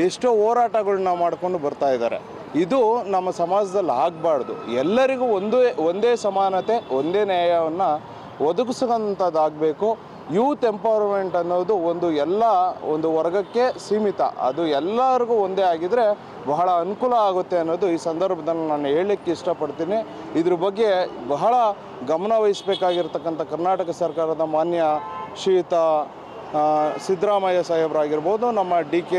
ಎಷ್ಟೋ ಹೋರಾಟಗಳನ್ನ ಮಾಡಿಕೊಂಡು ಬರ್ತಾ ಇದ್ದಾರೆ. ಇದು ನಮ್ಮ ಸಮಾಜದಲ್ಲಿ ಆಗಬಾರ್ದು. ಎಲ್ಲರಿಗೂ ಒಂದೇ ಸಮಾನತೆ, ಒಂದೇ ನ್ಯಾಯವನ್ನು ಒದಗಿಸುವಂಥದ್ದಾಗಬೇಕು. ಯೂತ್ ಎಂಪವರ್ಮೆಂಟ್ ಅನ್ನೋದು ಒಂದು ವರ್ಗಕ್ಕೆ ಸೀಮಿತ, ಅದು ಎಲ್ಲರಿಗೂ ಒಂದೇ ಆಗಿದ್ದರೆ ಬಹಳ ಅನುಕೂಲ ಆಗುತ್ತೆ ಅನ್ನೋದು ಈ ಸಂದರ್ಭದಲ್ಲಿ ನಾನು ಹೇಳಲಿಕ್ಕೆ ಇಷ್ಟಪಡ್ತೀನಿ. ಇದ್ರ ಬಗ್ಗೆ ಬಹಳ ಗಮನ ವಹಿಸಬೇಕಾಗಿರ್ತಕ್ಕಂಥ ಕರ್ನಾಟಕ ಸರ್ಕಾರದ ಮಾನ್ಯ ಶ್ರೀಯುತ ಸಿದ್ದರಾಮಯ್ಯ ಸಾಹೇಬರಾಗಿರ್ಬೋದು, ನಮ್ಮ DK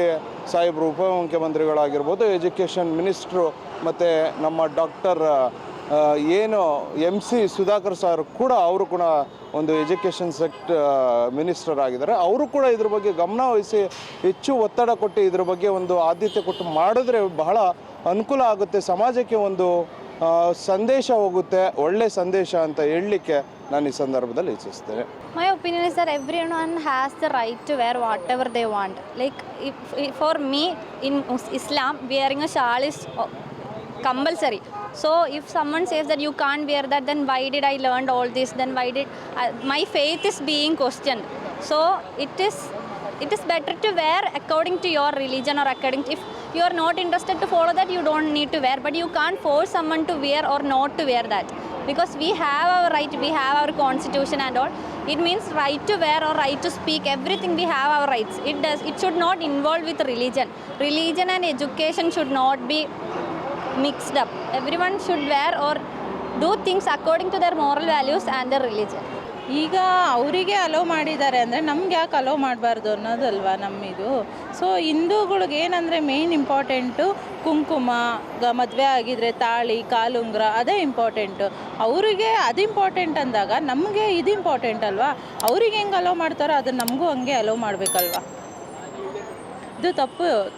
ಸಾಹೇಬರು ಉಪಮುಖ್ಯಮಂತ್ರಿಗಳಾಗಿರ್ಬೋದು, ಎಜುಕೇಷನ್ ಮಿನಿಸ್ಟ್ರು ಮತ್ತು ನಮ್ಮ ಡಾಕ್ಟರ್ MC ಸುಧಾಕರ್ ಸರ್ ಕೂಡ, ಅವರು ಕೂಡ ಒಂದು ಎಜುಕೇಷನ್ ಮಿನಿಸ್ಟರ್ ಆಗಿದ್ದಾರೆ. ಅವರು ಕೂಡ ಇದ್ರ ಬಗ್ಗೆ ಗಮನ ವಹಿಸಿ ಹೆಚ್ಚು ಒತ್ತಡ ಕೊಟ್ಟು ಇದ್ರ ಬಗ್ಗೆ ಒಂದು ಆದ್ಯತೆ ಕೊಟ್ಟು ಮಾಡಿದ್ರೆ ಬಹಳ ಅನುಕೂಲ ಆಗುತ್ತೆ, ಸಮಾಜಕ್ಕೆ ಒಂದು ಸಂದೇಶ ಹೋಗುತ್ತೆ, ಒಳ್ಳೆ ಸಂದೇಶ ಅಂತ ಹೇಳಲಿಕ್ಕೆ ನಾನು ಈ ಸಂದರ್ಭದಲ್ಲಿ ಇಚ್ಛಿಸ್ತೇನೆ. My opinion is that everyone has the right to wear whatever they want. Like for me in Islam, wearing a shawl is compulsory. So if someone says that you can't wear that, then why did I learn all this? Then why did my faith is being questioned? So it is better to wear according to your religion, or according to, if you are not interested to follow that, you don't need to wear. But you can't force someone to wear or not to wear that, because we have our right, we have our constitution and all. It means right to wear or right to speak, everything we have our rights. It should not involve with religion. Religion and education should not be mixed up. Everyone should wear or do things according to their moral values and their religion. ಈಗ ಅವರಿಗೆ hello ಮಾಡಿದ್ದಾರೆ ಅಂದರೆ ನಮ್ಗೆ ಯಾಕೆ hello ಮಾಡಬಾರ್ದು ಅನ್ನೋದಲ್ವಾ ನಮ್ಮಿದು. So ಹಿಂದೂಗಳಿಗೆ ಏನಂದರೆ main important ಕುಂಕುಮ, ಮದುವೆ ಆಗಿದ್ರೆ ತಾಳಿ, ಕಾಲುಂಗ್ರ, ಅದೇ ಇಂಪಾರ್ಟೆಂಟು. ಅವರಿಗೆ ಅದು ಇಂಪಾರ್ಟೆಂಟ್ ಅಂದಾಗ ನಮಗೆ ಇದು ಇಂಪಾರ್ಟೆಂಟ್ ಅಲ್ವಾ. ಅವ್ರಿಗೆ ಹೆಂಗೆ ಅಲೋ ಮಾಡ್ತಾರೋ ಅದನ್ನು ನಮಗೂ ಹಂಗೆ ಅಲೋ ಮಾಡಬೇಕಲ್ವಾ. ಇದು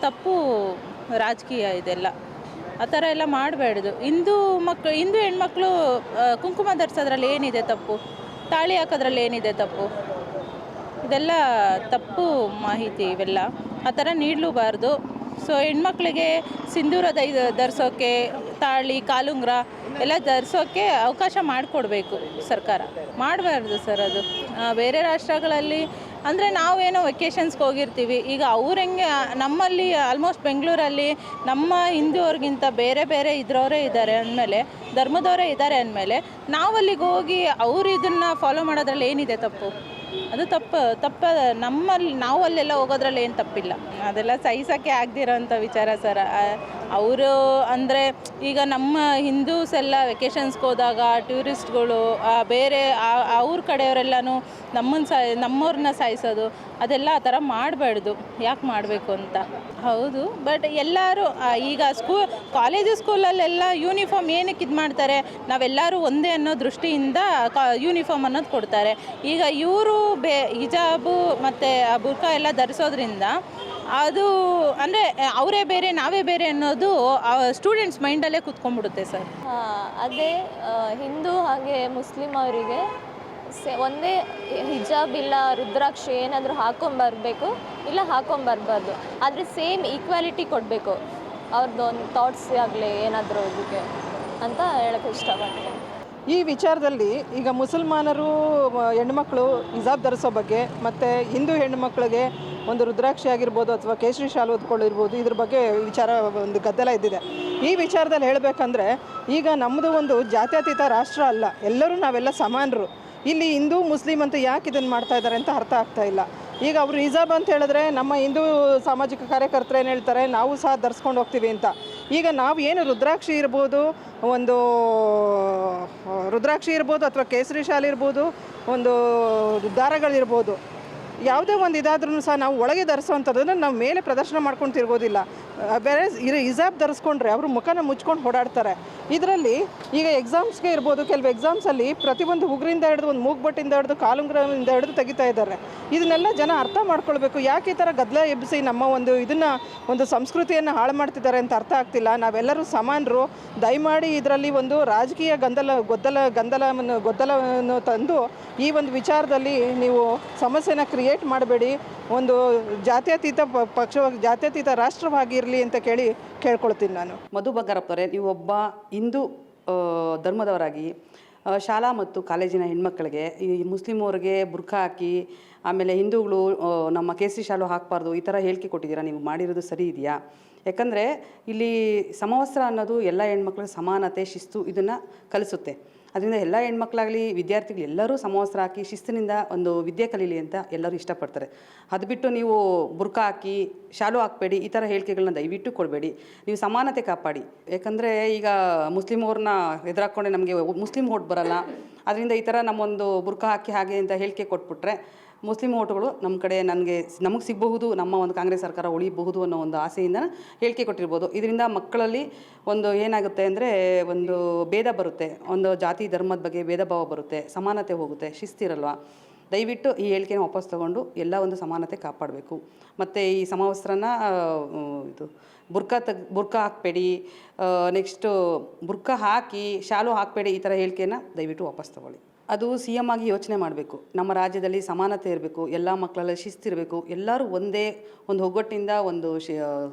ತಪ್ಪು ರಾಜಕೀಯ ಇದೆಲ್ಲ. ಆ ಥರ ಎಲ್ಲ ಮಾಡಬೇಡ್ದು. ಹಿಂದೂ ಹೆಣ್ಮಕ್ಳು ಕುಂಕುಮ ಧರಿಸೋದ್ರಲ್ಲಿ ಏನಿದೆ ತಪ್ಪು? ತಾಳಿ ಹಾಕೋದ್ರಲ್ಲಿ ಏನಿದೆ ತಪ್ಪು? ಇದೆಲ್ಲ ತಪ್ಪು ಮಾಹಿತಿ ಇವೆಲ್ಲ. ಆ ಥರ ನೀಡಲೂಬಾರ್ದು. ಸೊ ಹೆಣ್ಮಕ್ಳಿಗೆ ಸಿಂಧೂರ ಧರಿಸೋಕ್ಕೆ, ತಾಳಿ, ಕಾಲುಂಗ್ರ ಎಲ್ಲ ಧರಿಸೋಕ್ಕೆ ಅವಕಾಶ ಮಾಡಿಕೊಡ್ಬೇಕು ಸರ್ಕಾರ. ಮಾಡಬಾರ್ದು ಸರ್ ಅದು. ಬೇರೆ ರಾಷ್ಟ್ರಗಳಲ್ಲಿ ಅಂದರೆ ನಾವೇನೋ ವೆಕೇಷನ್ಸ್ಗೆ ಹೋಗಿರ್ತೀವಿ. ಈಗ ಅವ್ರಂಗೆ ನಮ್ಮಲ್ಲಿ ಆಲ್ಮೋಸ್ಟ್ ಬೆಂಗಳೂರಲ್ಲಿ ನಮ್ಮ ಹಿಂದೂವ್ರಿಗಿಂತ ಬೇರೆ ಬೇರೆ ಇದ್ರವರೇ ಇದ್ದಾರೆ ಅಂದಮೇಲೆ, ಧರ್ಮದವರೇ ಇದ್ದಾರೆ ಅಂದಮೇಲೆ ನಾವಲ್ಲಿಗೆ ಹೋಗಿ ಅವರು ಇದನ್ನು ಫಾಲೋ ಮಾಡೋದ್ರಲ್ಲಿ ಏನಿದೆ ತಪ್ಪು? ಅದು ತಪ್ಪ ನಾವು ಅಲ್ಲೆಲ್ಲ ಹೋಗೋದ್ರಲ್ಲಿ ಏನು ತಪ್ಪಿಲ್ಲ. ಅದೆಲ್ಲ ಸಹಿಸೋಕ್ಕೆ ಆಗದಿರೋಂಥ ವಿಚಾರ ಸರ್. ಅವರು ಅಂದರೆ ಈಗ ನಮ್ಮ ಹಿಂದೂಸ್ ಎಲ್ಲ ವೆಕೇಷನ್ಸ್ಗೆ ಹೋದಾಗ ಟೂರಿಸ್ಟ್ಗಳು ಬೇರೆ ಅವ್ರ ಕಡೆಯವರೆಲ್ಲನೂ ನಮ್ಮವ್ರನ್ನ ಸಾಯಿಸೋದು ಅದೆಲ್ಲ ಆ ಥರ ಮಾಡಬಾರ್ದು. ಯಾಕೆ ಮಾಡಬೇಕು ಅಂತ. ಹೌದು, ಬಟ್ ಎಲ್ಲರೂ ಈಗ ಕಾಲೇಜು ಸ್ಕೂಲಲ್ಲೆಲ್ಲ ಯೂನಿಫಾರ್ಮ್ ಏನಕ್ಕೆ ಇದು ಮಾಡ್ತಾರೆ, ನಾವೆಲ್ಲರೂ ಒಂದೇ ಅನ್ನೋ ದೃಷ್ಟಿಯಿಂದ ಯೂನಿಫಾರ್ಮ್ ಅನ್ನೋದು ಕೊಡ್ತಾರೆ. ಈಗ ಇವರು ಹಿಜಾಬು ಮತ್ತು ಬುರ್ಕಾ ಎಲ್ಲ ಧರಿಸೋದ್ರಿಂದ ಅದು ಅಂದರೆ ಅವರೇ ಬೇರೆ ನಾವೇ ಬೇರೆ ಅನ್ನೋದು ಸ್ಟೂಡೆಂಟ್ಸ್ ಮೈಂಡಲ್ಲೇ ಕೂತ್ಕೊಂಡ್ಬಿಡುತ್ತೆ ಸರ್. ಅದೇ ಹಿಂದೂ ಹಾಗೆ ಮುಸ್ಲಿಂ ಅವರಿಗೆ ಒಂದೇ ಹಿಜಾಬ್ ಇಲ್ಲ ರುದ್ರಾಕ್ಷಿ ಏನಾದರೂ ಹಾಕೊಂಬರ್ಬೇಕು, ಇಲ್ಲ ಹಾಕೊಂಬರ್ಬಾರ್ದು. ಆದರೆ ಸೇಮ್ ಈಕ್ವಾಲಿಟಿ ಕೊಡಬೇಕು ಅವ್ರದ್ದು ಒಂದು ಥಾಟ್ಸ್ ಆಗಲಿ ಏನಾದರೂ ಇದಕ್ಕೆ ಅಂತ ಹೇಳೋಕ್ಕೆ ಇಷ್ಟಪಡ್ತೀನಿ. ಈ ವಿಚಾರದಲ್ಲಿ ಈಗ ಮುಸಲ್ಮಾನರು ಹೆಣ್ಮಕ್ಳು ಹಿಜಾಬ್ ಧರಿಸೋ ಬಗ್ಗೆ ಮತ್ತು ಹಿಂದೂ ಹೆಣ್ಣುಮಕ್ಳಿಗೆ ಒಂದು ರುದ್ರಾಕ್ಷಿ ಆಗಿರ್ಬೋದು ಅಥವಾ ಕೇಸರಿ ಶಾಲು ಹೊದ್ಕೊಳ್ಳಿರ್ಬೋದು, ಇದ್ರ ಬಗ್ಗೆ ವಿಚಾರ ಒಂದು ಗದ್ದಲ ಇದ್ದಿದೆ. ಈ ವಿಚಾರದಲ್ಲಿ ಹೇಳಬೇಕಂದ್ರೆ ಈಗ ನಮ್ಮದು ಒಂದು ಜಾತ್ಯತೀತ ರಾಷ್ಟ್ರ ಅಲ್ಲ, ಎಲ್ಲರೂ ನಾವೆಲ್ಲ ಸಮಾನರು. ಇಲ್ಲಿ ಹಿಂದೂ ಮುಸ್ಲಿಂ ಅಂತ ಯಾಕೆ ಇದನ್ನು ಮಾಡ್ತಾ ಇದ್ದಾರೆ ಅಂತ ಅರ್ಥ ಆಗ್ತಾ ಇಲ್ಲ. ಈಗ ಅವರು ಹಿಜಾಬ್ ಅಂತ ಹೇಳಿದ್ರೆ ನಮ್ಮ ಹಿಂದೂ ಸಾಮಾಜಿಕ ಕಾರ್ಯಕರ್ತರು ಏನು ಹೇಳ್ತಾರೆ, ನಾವು ಸಹ ಧರಿಸ್ಕೊಂಡು ಹೋಗ್ತೀವಿ ಅಂತ. ಈಗ ನಾವು ಏನು ರುದ್ರಾಕ್ಷಿ ಇರ್ಬೋದು, ಒಂದು ರುದ್ರಾಕ್ಷಿ ಇರ್ಬೋದು ಅಥವಾ ಕೇಸರಿ ಶಾಲೆ ಇರ್ಬೋದು, ಒಂದು ದಾರಗಳಿರ್ಬೋದು, ಯಾವುದೇ ಒಂದು ಇದಾದ್ರೂ ಸಹ ನಾವು ಒಳಗೆ ಧರಿಸೋವಂಥದ್ದನ್ನು ನಾವು ಮೇಲೆ ಪ್ರದರ್ಶನ ಮಾಡ್ಕೊಂಡು ತಿರ್ಗೋದಿಲ್ಲ. ಬೇರೆ ಹಿಜಾಬ್ ಧರಿಸ್ಕೊಂಡ್ರೆ ಅವರು ಮುಖನ ಮುಚ್ಕೊಂಡು ಓಡಾಡ್ತಾರೆ. ಇದರಲ್ಲಿ ಈಗ ಎಕ್ಸಾಮ್ಸ್ಗೆ ಇರ್ಬೋದು, ಕೆಲವು ಎಕ್ಸಾಮ್ಸಲ್ಲಿ ಪ್ರತಿಯೊಂದು ಉಗುರಿಂದ ಹಿಡಿದು ಒಂದು ಮೂಗ್ಬಟ್ಟಿಂದ ಹಿಡಿದು ಕಾಲುಂಗುರದಿಂದ ಹಿಡಿದು ತೆಗಿತಾ ಇದ್ದಾರೆ. ಇದನ್ನೆಲ್ಲ ಜನ ಅರ್ಥ ಮಾಡ್ಕೊಳ್ಬೇಕು. ಯಾಕೆ ಈ ಥರ ಗದ್ದಲ ಎಬ್ಬಿಸಿ ನಮ್ಮ ಒಂದು ಸಂಸ್ಕೃತಿಯನ್ನು ಹಾಳು ಮಾಡ್ತಿದ್ದಾರೆ ಅಂತ ಅರ್ಥ ಆಗ್ತಿಲ್ಲ. ನಾವೆಲ್ಲರೂ ಸಮಾನರು. ದಯಮಾಡಿ ಇದರಲ್ಲಿ ಒಂದು ರಾಜಕೀಯ ಗೊಂದಲವನ್ನು ತಂದು ಈ ಒಂದು ವಿಚಾರದಲ್ಲಿ ನೀವು ಸಮಸ್ಯೆನ ಕ್ರಿಯೇಟ್ ಮಾಡಬೇಡಿ. ಒಂದು ಜಾತ್ಯತೀತ ರಾಷ್ಟ್ರವಾಗಿ ಇರಲಿ ಅಂತ ಕೇಳ್ಕೊಳ್ತೀನಿ ನಾನು. ಮಧು ಬಂಗಾರಪ್ಪರೇ, ನೀವು ಒಬ್ಬ ಹಿಂದೂ ಧರ್ಮದವರಾಗಿ ಶಾಲಾ ಮತ್ತು ಕಾಲೇಜಿನ ಹೆಣ್ಮಕ್ಳಿಗೆ ಈ ಮುಸ್ಲಿಮವ್ರಿಗೆ ಬುರ್ಖಾ ಹಾಕಿ ಆಮೇಲೆ ಹಿಂದೂಗಳು ನಮ್ಮ ಕೇಸರಿ ಶಾಲು ಹಾಕಬಾರ್ದು ಈ ಥರ ಹೇಳಿಕೆ ಕೊಟ್ಟಿದ್ದೀರಾ, ನೀವು ಮಾಡಿರೋದು ಸರಿ ಇದೆಯಾ? ಯಾಕಂದರೆ ಇಲ್ಲಿ ಸಮವಸ್ತ್ರ ಅನ್ನೋದು ಎಲ್ಲ ಹೆಣ್ಮಕ್ಳಿಗೆ ಸಮಾನತೆ, ಶಿಸ್ತು ಇದನ್ನು ಕಲಿಸುತ್ತೆ. ಅದರಿಂದ ಎಲ್ಲ ಹೆಣ್ಮಕ್ಳಾಗಲಿ ವಿದ್ಯಾರ್ಥಿಗಳು ಎಲ್ಲರೂ ಸಮವಸ್ತ್ರ ಹಾಕಿ ಶಿಸ್ತಿನಿಂದ ಒಂದು ವಿದ್ಯೆ ಕಲೀಲಿ ಅಂತ ಎಲ್ಲರೂ ಇಷ್ಟಪಡ್ತಾರೆ. ಅದು ಬಿಟ್ಟು ನೀವು ಬುರ್ಕಾ ಹಾಕಿ ಶಾಲು ಹಾಕಬೇಡಿ ಈ ಥರ ಹೇಳಿಕೆಗಳನ್ನ ದಯವಿಟ್ಟು ಕೊಡಬೇಡಿ. ನೀವು ಸಮಾನತೆ ಕಾಪಾಡಿ. ಯಾಕಂದರೆ ಈಗ ಮುಸ್ಲಿಮವ್ರನ್ನ ಎದುರಾಕೊಂಡೆ ನಮಗೆ ಮುಸ್ಲಿಂ ಓಟ್ ಬರಲ್ಲ, ಅದರಿಂದ ಈ ಥರ ನಮ್ಮೊಂದು ಬುರ್ಕಾ ಹಾಕಿ ಹಾಗೆ ಅಂತ ಹೇಳಿಕೆ ಕೊಟ್ಬಿಟ್ರೆ ಮುಸ್ಲಿಂ ಓಟುಗಳು ನಮ್ಮ ಕಡೆ ನಮಗೆ ಸಿಗಬಹುದು, ನಮ್ಮ ಒಂದು ಕಾಂಗ್ರೆಸ್ ಸರ್ಕಾರ ಉಳಿಯಬಹುದು ಅನ್ನೋ ಒಂದು ಆಸೆಯಿಂದ ಹೇಳಿಕೆ ಕೊಟ್ಟಿರ್ಬೋದು. ಇದರಿಂದ ಮಕ್ಕಳಲ್ಲಿ ಒಂದು ಏನಾಗುತ್ತೆ ಅಂದರೆ ಒಂದು ಭೇದ ಬರುತ್ತೆ, ಒಂದು ಜಾತಿ ಧರ್ಮದ ಬಗ್ಗೆ ಭೇದ ಭಾವ ಬರುತ್ತೆ, ಸಮಾನತೆ ಹೋಗುತ್ತೆ, ಶಿಸ್ತಿರಲ್ವ. ದಯವಿಟ್ಟು ಈ ಹೇಳಿಕೆನ ವಾಪಸ್ ತೊಗೊಂಡು ಎಲ್ಲ ಒಂದು ಸಮಾನತೆ ಕಾಪಾಡಬೇಕು. ಮತ್ತು ಈ ಸಮವಸ್ತ್ರನ ಇದು ಬುರ್ಕಾ ಹಾಕಬೇಡಿ, ನೆಕ್ಸ್ಟು ಬುರ್ಕಾ ಹಾಕಿ ಶಾಲು ಹಾಕಬೇಡಿ ಈ ಥರ ಹೇಳಿಕೆನ ದಯವಿಟ್ಟು ವಾಪಸ್ ತೊಗೊಳ್ಳಿ. ಅದು CM ಆಗಿ ಯೋಚನೆ ಮಾಡಬೇಕು. ನಮ್ಮ ರಾಜ್ಯದಲ್ಲಿ ಸಮಾನತೆ ಇರಬೇಕು, ಎಲ್ಲ ಮಕ್ಕಳಲ್ಲಿ ಶಿಸ್ತಿರಬೇಕು, ಎಲ್ಲರೂ ಒಂದೇ ಒಂದು ಒಗ್ಗಟ್ಟಿಂದ ಒಂದು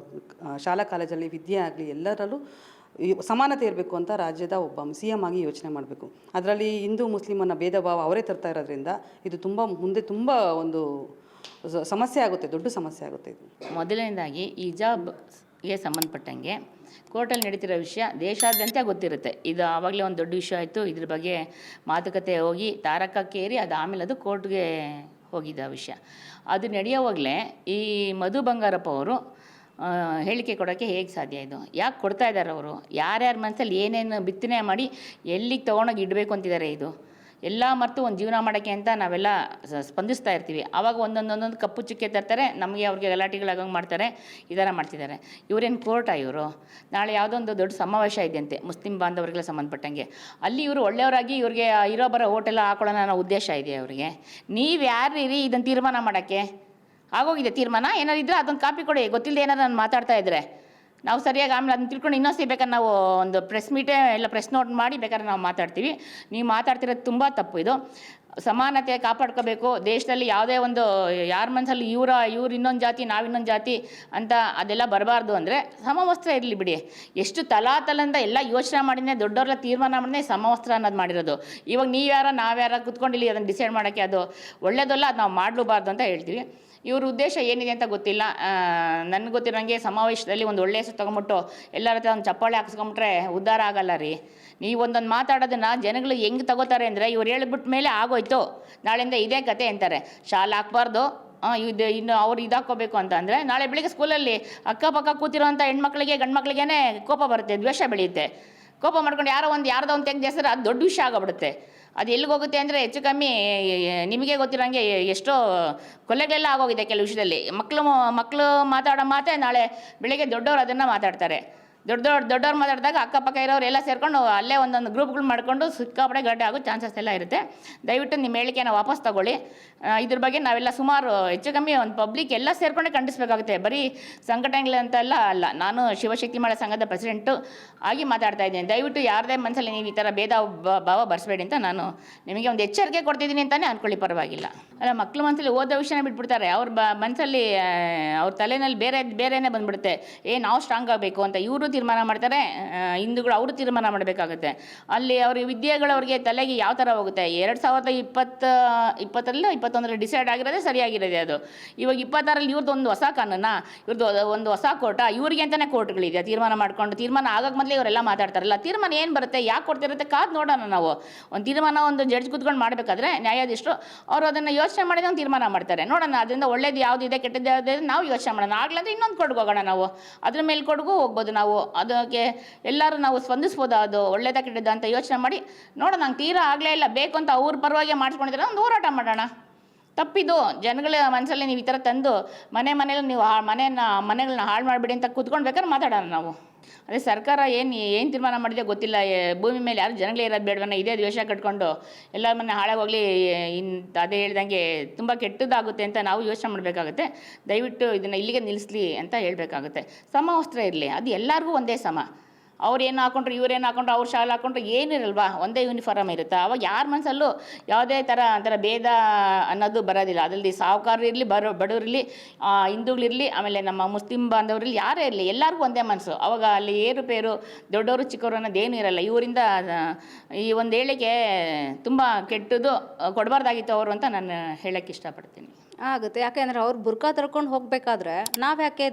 ಶಾಲಾ ಕಾಲೇಜಲ್ಲಿ ವಿದ್ಯೆ ಆಗಲಿ ಎಲ್ಲರಲ್ಲೂ ಸಮಾನತೆ ಇರಬೇಕು ಅಂತ ರಾಜ್ಯದ ಒಬ್ಬ CM ಆಗಿ ಯೋಚನೆ ಮಾಡಬೇಕು. ಅದರಲ್ಲಿ ಹಿಂದೂ ಮುಸ್ಲಿಮನ್ನ ಭೇದ ಭಾವ ಅವರೇ ತರ್ತಾ ಇರೋದ್ರಿಂದ ಇದು ಮುಂದೆ ತುಂಬ ಒಂದು ಸಮಸ್ಯೆ ಆಗುತ್ತೆ, ದೊಡ್ಡ ಸಮಸ್ಯೆ ಆಗುತ್ತೆ. ಇದು ಮೊದಲನೇದಾಗಿ ಹಿಜಾಬ್ಗೆ ಸಂಬಂಧಪಟ್ಟಂಗೆ ಕೋರ್ಟಲ್ಲಿ ನಡೀತಿರೋ ವಿಷಯ ದೇಶಾದ್ಯಂತ ಗೊತ್ತಿರುತ್ತೆ. ಇದು ಆವಾಗಲೇ ಒಂದು ದೊಡ್ಡ ವಿಷಯ ಆಯಿತು. ಇದ್ರ ಬಗ್ಗೆ ಮಾತುಕತೆ ಹೋಗಿ ತಾರಕಕ್ಕೇರಿ ಅದು ಆಮೇಲೆ ಅದು ಕೋರ್ಟ್ಗೆ ಹೋಗಿದ್ದ ವಿಷಯ. ಅದು ನಡೆಯೋವಾಗಲೇ ಈ ಮಧು ಬಂಗಾರಪ್ಪ ಅವರು ಹೇಳಿಕೆ ಕೊಡೋಕ್ಕೆ ಹೇಗೆ ಸಾಧ್ಯ? ಇದು ಯಾಕೆ ಕೊಡ್ತಾ ಇದ್ದಾರೆ? ಅವರು ಯಾರ್ಯಾರ ಮನಸ್ಸಲ್ಲಿ ಏನೇನು ಬಿತ್ತನೆ ಮಾಡಿ ಎಲ್ಲಿಗೆ ತೊಗೊಂಡೋಗಿ ಇಡಬೇಕು ಅಂತಿದ್ದಾರೆ. ಇದು ಎಲ್ಲ ಮರೆತು ಒಂದು ಜೀವನ ಮಾಡೋಕ್ಕೆ ಅಂತ ನಾವೆಲ್ಲ ಸ್ಪಂದಿಸ್ತಾ ಇರ್ತೀವಿ. ಆವಾಗ ಒಂದೊಂದೊಂದೊಂದು ಕಪ್ಪು ಚುಕ್ಕೆ ತರ್ತಾರೆ, ನಮಗೆ ಅವ್ರಿಗೆ ಗಲಾಟೆಗಳಾಗಂಗೆ ಮಾಡ್ತಾರೆ, ಈ ಥರ ಮಾಡ್ತಿದ್ದಾರೆ. ಇವರೇನು ಕೋರ್ಟಾ ಇವರು? ನಾಳೆ ಯಾವುದೋ ಒಂದು ದೊಡ್ಡ ಸಮಾವೇಶ ಇದೆಯಂತೆ ಮುಸ್ಲಿಂ ಬಾಂಧವರಿಗೆಲ್ಲ ಸಂಬಂಧಪಟ್ಟಂಗೆ. ಅಲ್ಲಿ ಇವರು ಒಳ್ಳೆಯವರಾಗಿ ಇವ್ರಿಗೆ ಇರೋ ಬರೋ ಓಟೆಲ್ಲ ಹಾಕೊಳ್ಳೋಣ ಅನ್ನೋ ಉದ್ದೇಶ ಇದೆ ಅವರಿಗೆ. ನೀವು ಯಾರಿರಿ ಇದನ್ನು ತೀರ್ಮಾನ ಮಾಡೋಕ್ಕೆ? ಆಗೋಗಿದೆ ತೀರ್ಮಾನ. ಏನಾರು ಇದ್ದರೆ ಅದೊಂದು ಕಾಪಿ ಕೊಡಿ, ಗೊತ್ತಿಲ್ಲದೆ ಏನಾರು ನಾನು ಮಾತಾಡ್ತಾ ಇದ್ದರೆ ನಾವು ಸರಿಯಾಗಿ ಆಮೇಲೆ ಅದನ್ನ ತಿಳ್ಕೊಂಡು ಇನ್ನೊಂದು ಬೇಕಾದ್ರೆ ನಾವು ಒಂದು ಪ್ರೆಸ್ ಮೀಟೇ ಇಲ್ಲ ಪ್ರೆಸ್ ನೋಟ್ ಮಾಡಿ ಬೇಕಾದ್ರೆ ನಾವು ಮಾತಾಡ್ತೀವಿ. ನೀವು ಮಾತಾಡ್ತಿರೋದು ತುಂಬ ತಪ್ಪು. ಇದು ಸಮಾನತೆ ಕಾಪಾಡ್ಕೋಬೇಕು. ದೇಶದಲ್ಲಿ ಯಾವುದೇ ಒಂದು ಯಾರ ಮನಸ್ಸಲ್ಲಿ ಇವ್ರು ಇನ್ನೊಂದು ಜಾತಿ ನಾವು ಇನ್ನೊಂದು ಜಾತಿ ಅಂತ ಅದೆಲ್ಲ ಬರಬಾರ್ದು. ಅಂದರೆ ಸಮವಸ್ತ್ರ ಇರಲಿ ಬಿಡಿ. ಎಷ್ಟು ತಲಾತಲಿಂದ ಎಲ್ಲ ಯೋಚನೆ ಮಾಡಿನೇ ದೊಡ್ಡವ್ರೆಲ್ಲ ತೀರ್ಮಾನ ಮಾಡಿನೇ ಸಮವಸ್ತ್ರ ಅನ್ನೋದು ಮಾಡಿರೋದು. ಇವಾಗ ನಾವ್ಯಾರ ಕೂತ್ಕೊಂಡಿಲ್ಲಿ ಅದನ್ನು ಡಿಸೈಡ್ ಮಾಡೋಕ್ಕೆ ಅದು ಒಳ್ಳೇದಲ್ಲ, ಅದು ನಾವು ಮಾಡಲೂಬಾರ್ದು ಅಂತ ಹೇಳ್ತೀವಿ. ಇವ್ರ ಉದ್ದೇಶ ಏನಿದೆ ಅಂತ ಗೊತ್ತಿಲ್ಲ. ನನಗೆ ಗೊತ್ತಿರೋಂಗೆ ಸಮಾವೇಶದಲ್ಲಿ ಒಂದು ಒಳ್ಳೆಯ ಹೆಸರು ತೊಗೊಂಬಿಟ್ಟು ಎಲ್ಲರ ಹತ್ರ ಒಂದು ಚಪ್ಪಾಳೆ ಹಾಕ್ಸ್ಕೊಂಬಿಟ್ರೆ ಉದ್ಧಾರ ಆಗಲ್ಲ ರೀ. ನೀವು ಒಂದೊಂದು ಮಾತಾಡೋದನ್ನು ಜನಗಳು ಹೆಂಗೆ ತಗೋತಾರೆ ಅಂದರೆ ಇವ್ರು ಹೇಳ್ಬಿಟ್ಟ ಮೇಲೆ ಆಗೋಯ್ತು, ನಾಳೆಯಿಂದ ಇದೇ ಕತೆ ಅಂತಾರೆ. ಶಾಲೆ ಹಾಕ್ಬಾರ್ದು, ಇನ್ನು ಅವ್ರು ಇದಾಕೋಬೇಕು ಅಂತ ಅಂದರೆ ನಾಳೆ ಬೆಳಿಗ್ಗೆ ಸ್ಕೂಲಲ್ಲಿ ಅಕ್ಕಪಕ್ಕ ಕೂತಿರೋಂಥ ಹೆಣ್ಮಕ್ಳಿಗೆ ಗಂಡು ಮಕ್ಳಿಗೇ ಕೋಪ ಬರುತ್ತೆ, ದ್ವೇಷ ಬೆಳೆಯುತ್ತೆ. ಕೋಪ ಮಾಡ್ಕೊಂಡು ಯಾರ್ದೋ ಒಂದು ತೆಗೆದು ಹೆಸರು ಅದು ದೊಡ್ಡ ವಿಷಯ ಆಗೋಗ್ಬಿಡುತ್ತೆ. ಅದು ಎಲ್ಲಿಗೆ ಹೋಗುತ್ತೆ ಅಂದರೆ ಹೆಚ್ಚು ಕಮ್ಮಿ ನಿಮಗೆ ಗೊತ್ತಿರೋಂಗೆ ಎಷ್ಟೋ ಕೊಲೆಗಳೆಲ್ಲ ಆಗೋಗಿದೆ ಕೆಲವು ವಿಷಯದಲ್ಲಿ. ಮಕ್ಕಳು ಮಾತಾಡೋ ಮಾತೇ ನಾಳೆ ಬೆಳಿಗ್ಗೆ ದೊಡ್ಡವರು ಅದನ್ನು ಮಾತಾಡ್ತಾರೆ. ದೊಡ್ಡವ್ರು ಮಾತಾಡಿದಾಗ ಅಕ್ಕಪಕ್ಕ ಇರೋರು ಎಲ್ಲ ಸೇರಿಕೊಂಡು ಅಲ್ಲೇ ಒಂದೊಂದು ಗ್ರೂಪ್ಗಳು ಮಾಡ್ಕೊಂಡು ಸಿಕ್ಕಾಪಡೆ ಗಡ್ಡೆ ಆಗೋ ಚಾನ್ಸಸ್ ಎಲ್ಲ ಇರುತ್ತೆ. ದಯವಿಟ್ಟು ನಿಮ್ಮ ಹೇಳಿಕೆನ ವಾಪಸ್ ತಗೊಳ್ಳಿ. ಇದ್ರ ಬಗ್ಗೆ ನಾವೆಲ್ಲ ಸುಮಾರು ಹೆಚ್ಚು ಕಮ್ಮಿ ಒಂದು ಪಬ್ಲಿಕ್ ಎಲ್ಲ ಸೇರಿಕೊಂಡೇ ಖಂಡಿಸಬೇಕಾಗುತ್ತೆ, ಬರೀ ಸಂಘಟನೆಗಳಂತೆಲ್ಲ ಅಲ್ಲ. ನಾನು ಶಿವಶಕ್ತಿ ಮಹಿಳಾ ಸಂಘದ ಪ್ರೆಸಿಡೆಂಟು ಆಗಿ ಮಾತಾಡ್ತಾ ಇದ್ದೀನಿ. ದಯವಿಟ್ಟು ಯಾರದೇ ಮನಸ್ಸಲ್ಲಿ ನೀವು ಈ ಥರ ಭೇದ ಭಾವ ಬರ್ಸಬೇಡಿ ಅಂತ ನಾನು ನಿಮಗೆ ಒಂದು ಎಚ್ಚರಿಕೆ ಕೊಡ್ತಿದ್ದೀನಿ ಅಂತಲೇ ಅಂದ್ಕೊಳ್ಳಿ, ಪರವಾಗಿಲ್ಲ. ಅಲ್ಲ, ಮಕ್ಕಳು ಮನಸ್ಸಲ್ಲಿ ಓದೋ ವಿಷಯನ ಬಿಟ್ಬಿಡ್ತಾರೆ. ಅವ್ರ ಮನಸ್ಸಲ್ಲಿ ಅವ್ರ ತಲೆಯಲ್ಲಿ ಬೇರೆನೇ ಬಂದ್ಬಿಡುತ್ತೆ. ನಾವು ಸ್ಟ್ರಾಂಗ್ ಆಗಬೇಕು ಅಂತ ಇವರು ತೀರ್ಮಾನ ಮಾಡ್ತಾರೆ, ಹಿಂದೂಗಳು ಅವರು ತೀರ್ಮಾನ ಮಾಡಬೇಕಾಗುತ್ತೆ. ಅಲ್ಲಿ ಅವ್ರಿಗೆ ವಿದ್ಯೆಗಳವ್ರಿಗೆ ತಲೆಗೆ ಯಾವ ಥರ ಹೋಗುತ್ತೆ. 2021 ಡಿಸೈಡ್ ಆಗಿರೋದೇ ಸರಿಯಾಗಿರೋದೆ ಅದು. ಇವಾಗ 26 ಇವ್ರದ್ದು ಒಂದು ಹೊಸ ಕಾನೂನ, ಇವ್ರದ್ದು ಒಂದು ಹೊಸ ಕೋರ್ಟ, ಇವ್ರಿಗೆ ಅಂತಲೇ ಕೋರ್ಟ್ಗಳಿದೆ. ತೀರ್ಮಾನ ಆಗಕ್ಕೆ ಮೊದಲೇ ಇವರೆಲ್ಲ ಮಾತಾಡ್ತಾರಲ್ಲ. ತೀರ್ಮಾನ ಏನು ಬರುತ್ತೆ, ಯಾಕೆ ಕೊಡ್ತಿರುತ್ತೆ, ಕಾದು ನೋಡೋಣ ನಾವು. ಒಂದು ತೀರ್ಮಾನ ಒಂದು ಜಡ್ಜ್ ಕೂತ್ಕೊಂಡು ಮಾಡಬೇಕಾದ್ರೆ ನ್ಯಾಯಾಧೀಶರು ಅವರು ಅದನ್ನು ಯೋಚನೆ ಮಾಡಿದ ಒಂದು ತೀರ್ಮಾನ ಮಾಡ್ತಾರೆ. ನೋಡೋಣ ಅದರಿಂದ ಒಳ್ಳೇದು ಯಾವುದಿದೆ ಕೆಟ್ಟದ್ದು ಯಾವುದಿದೆ ನಾವು ಯೋಚನೆ ಮಾಡೋಣ. ಆಗ್ಲಂದ್ರೆ ಇನ್ನೊಂದು ಕೊಡ್ಗೆ ಹೋಗೋಣ ನಾವು, ಅದ್ರ ಮೇಲೆ ಕೊಡ್ಗೂ ಹೋಗ್ಬೋದು ನಾವು. ಅದಕ್ಕೆ ಎಲ್ಲರೂ ನಾವು ಸ್ಪಂದಿಸ್ಬೋದು, ಅದು ಒಳ್ಳೇದ ಕೆಟ್ಟದ ಅಂತ ಯೋಚನೆ ಮಾಡಿ ನೋಡೋಣ. ನಂಗೆ ತೀರಾ ಆಗಲೇ ಇಲ್ಲ, ಬೇಕು ಅಂತ ಅವ್ರ ಪರವಾಗಿ ಮಾಡ್ಕೊಂಡಿದ್ರೆ ಒಂದು ಹೋರಾಟ ಮಾಡೋಣ. ತಪ್ಪಿದು ಜನಗಳ ಮನಸ್ಸಲ್ಲಿ ನೀವು ಈ ಥರ ತಂದು ಮನೇಲಿ ನೀವು ಮನೆಗಳನ್ನ ಹಾಳು ಮಾಡಿಬಿಡಿ ಅಂತ ಕೂತ್ಕೊಂಡು ಬೇಕಾದ್ರೆ ಮಾತಾಡೋಣ ನಾವು. ಅದೇ ಸರ್ಕಾರ ಏನು ತೀರ್ಮಾನ ಮಾಡಿದೆ ಗೊತ್ತಿಲ್ಲ. ಭೂಮಿ ಮೇಲೆ ಯಾರು ಜನಗಳೇ ಇರೋದು ಬೇಡವನ್ನ ಇದೇ ದ್ವೇಷ ಕಟ್ಕೊಂಡು ಎಲ್ಲ ಮನೆ ಹಾಳಾಗೋಗ್ಲಿ, ಅದೇ ಹೇಳ್ದಂಗೆ ತುಂಬ ಕೆಟ್ಟದಾಗುತ್ತೆ ಅಂತ ನಾವು ಯೋಚನೆ ಮಾಡಬೇಕಾಗುತ್ತೆ. ದಯವಿಟ್ಟು ಇದನ್ನು ಇಲ್ಲಿಗೆ ನಿಲ್ಲಿಸಲಿ ಅಂತ ಹೇಳಬೇಕಾಗುತ್ತೆ. ಸಮವಸ್ತ್ರ ಇರಲಿ, ಅದು ಎಲ್ಲರಿಗೂ ಒಂದೇ ಸಮ. ಅವ್ರೇನು ಹಾಕೊಂಡ್ರು ಇವ್ರೇನು ಹಾಕೊಂಡ್ರು ಅವ್ರು ಶಾಲೆ ಹಾಕೊಂಡ್ರು ಏನಿರಲ್ವಾ, ಒಂದೇ ಯೂನಿಫಾರ್ಮ್ ಇರುತ್ತೆ. ಅವಾಗ ಯಾರ ಮನಸ್ಸಲ್ಲೂ ಯಾವುದೇ ಥರ ಭೇದ ಅನ್ನೋದು ಬರೋದಿಲ್ಲ. ಅದರಲ್ಲಿ ಸಾಹುಕಾರರು ಇರಲಿ, ಬಡವರಿರಲಿ, ಹಿಂದೂಗಳಿರಲಿ, ಆಮೇಲೆ ನಮ್ಮ ಮುಸ್ಲಿಂ ಬಾಂಧವರಿರಲಿ, ಯಾರೇ ಇರಲಿ ಎಲ್ಲರಿಗೂ ಒಂದೇ ಮನಸ್ಸು. ಅವಾಗ ಅಲ್ಲಿ ಏರುಪೇರು ದೊಡ್ಡವರು ಚಿಕ್ಕವರು ಅನ್ನೋದೇನೂ ಇರಲ್ಲ. ಇವರಿಂದ ಈ ಒಂದು ಹೇಳಿಕೆ ತುಂಬ ಕೆಟ್ಟದ್ದು, ಕೊಡಬಾರ್ದಾಗಿತ್ತು ಅವರು ಅಂತ ನಾನು ಹೇಳೋಕ್ಕೆ ಇಷ್ಟಪಡ್ತೀನಿ. ಆಗುತ್ತೆ. ಯಾಕೆಂದರೆ ಅವ್ರು ಬುರ್ಕಾ ತರ್ಕೊಂಡು ಹೋಗಬೇಕಾದ್ರೆ ನಾವು ಯಾಕೆ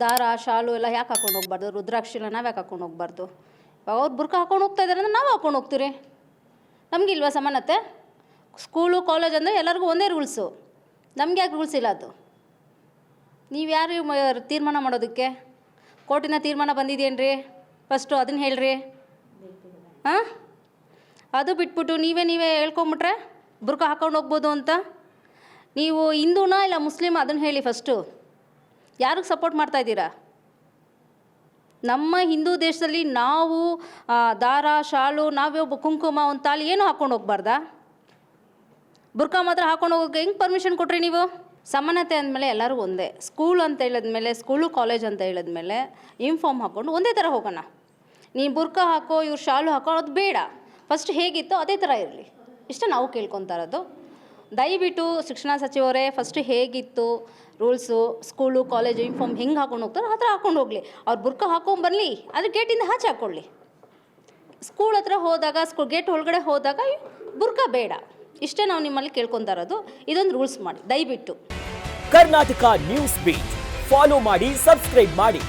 ದಾರ ಶಾಲು ಎಲ್ಲ ಯಾಕೆ ಹಾಕೊಂಡು ಹೋಗ್ಬಾರ್ದು, ರುದ್ರಾಕ್ಷಿಲ ನಾವು ಯಾಕೆ ಹಾಕೊಂಡು ಹೋಗ್ಬಾರ್ದು? ಅವ್ರು ಬುರ್ಕಾ ಹಾಕೊಂಡು ಹೋಗ್ತಾ ಇದ್ದಾರೆ ಅಂದರೆ ನಾವು ಹಾಕೊಂಡು ಹೋಗ್ತೀರಿ. ನಮಗಿಲ್ವಾ ಸಮಾನತೆ? ಸ್ಕೂಲು ಕಾಲೇಜ್ ಅಂದರೆ ಎಲ್ಲರಿಗೂ ಒಂದೇ ರೂಲ್ಸು, ನಮ್ಗೆ ಯಾಕೆ ರೂಲ್ಸ್ ಇಲ್ಲ? ಅದು ನೀವು ಯಾರು ತೀರ್ಮಾನ ಮಾಡೋದಕ್ಕೆ? ಕೋರ್ಟಿನ ತೀರ್ಮಾನ ಬಂದಿದೇನ್ರಿ? ಫಸ್ಟು ಅದನ್ನು ಹೇಳ್ರಿ. ಹಾಂ, ಅದು ಬಿಟ್ಬಿಟ್ಟು ನೀವೇ ಹೇಳ್ಕೊಂಬಿಟ್ರೆ ಬುರ್ಕಾ ಹಾಕೊಂಡು ಹೋಗ್ಬೋದು ಅಂತ. ನೀವು ಹಿಂದೂನಾ ಇಲ್ಲ ಮುಸ್ಲಿಮ್ ಅದನ್ನು ಹೇಳಿ ಫಸ್ಟು. ಯಾರಿಗೆ ಸಪೋರ್ಟ್ ಮಾಡ್ತಾಯಿದ್ದೀರಾ? ನಮ್ಮ ಹಿಂದೂ ದೇಶದಲ್ಲಿ ನಾವು ದಾರ ಶಾಲು ನಾವೇ ಕುಂಕುಮ ಒಂದು ತಾಳಿ ಏನೂ ಹಾಕ್ಕೊಂಡು ಹೋಗ್ಬಾರ್ದಾ? ಬುರ್ಕಾ ಮಾತ್ರ ಹಾಕೊಂಡು ಹೋಗೋಕೆ ಹೆಂಗೆ ಪರ್ಮಿಷನ್ ಕೊಟ್ರಿ ನೀವು? ಸಮಾನತೆ ಅಂದಮೇಲೆ ಎಲ್ಲರೂ ಒಂದೇ. ಸ್ಕೂಲ್ ಅಂತ ಹೇಳಿದ್ಮೇಲೆ, ಸ್ಕೂಲು ಕಾಲೇಜ್ ಅಂತ ಹೇಳಿದ್ಮೇಲೆ ಯೂನಿಫಾರ್ಮ್ ಹಾಕ್ಕೊಂಡು ಒಂದೇ ಥರ ಹೋಗೋಣ. ನೀನು ಬುರ್ಕಾ ಹಾಕೋ ಇವ್ರು ಶಾಲು ಹಾಕೋ ಅದು ಬೇಡ. ಫಸ್ಟ್ ಹೇಗಿತ್ತೋ ಅದೇ ಥರ ಇರಲಿ, ಇಷ್ಟ ನಾವು ಕೇಳ್ಕೊತಾ ಇರೋದು. ದಯವಿಟ್ಟು ಶಿಕ್ಷಣ ಸಚಿವರೇ ಫಸ್ಟು ಹೇಗಿತ್ತು ರೂಲ್ಸು, ಸ್ಕೂಲು ಕಾಲೇಜು ಯೂನಿಫಾರ್ಮ್ ಹೆಂಗೆ ಹಾಕೊಂಡು ಹೋಗ್ತಾರೆ ಆ ಥರ ಹಾಕ್ಕೊಂಡು ಹೋಗಲಿ. ಅವ್ರು ಬುರ್ಕಾ ಹಾಕೊಂಬರಲಿ, ಅದು ಗೇಟಿಂದ ಆಚೆ ಹಾಕ್ಕೊಳ್ಳಿ. ಸ್ಕೂಲ್ ಹತ್ರ ಹೋದಾಗ, ಗೇಟ್ ಒಳಗಡೆ ಹೋದಾಗ ಬುರ್ಕಾ ಬೇಡ. ಇಷ್ಟೇ ನಾವು ನಿಮ್ಮಲ್ಲಿ ಕೇಳ್ಕೊತಾ ಇರೋದು. ಇದೊಂದು ರೂಲ್ಸ್ ಮಾಡಿ ದಯವಿಟ್ಟು. ಕರ್ನಾಟಕ ನ್ಯೂಸ್ ಬೀಟ್ ಫಾಲೋ ಮಾಡಿ, ಸಬ್ಸ್ಕ್ರೈಬ್ ಮಾಡಿ.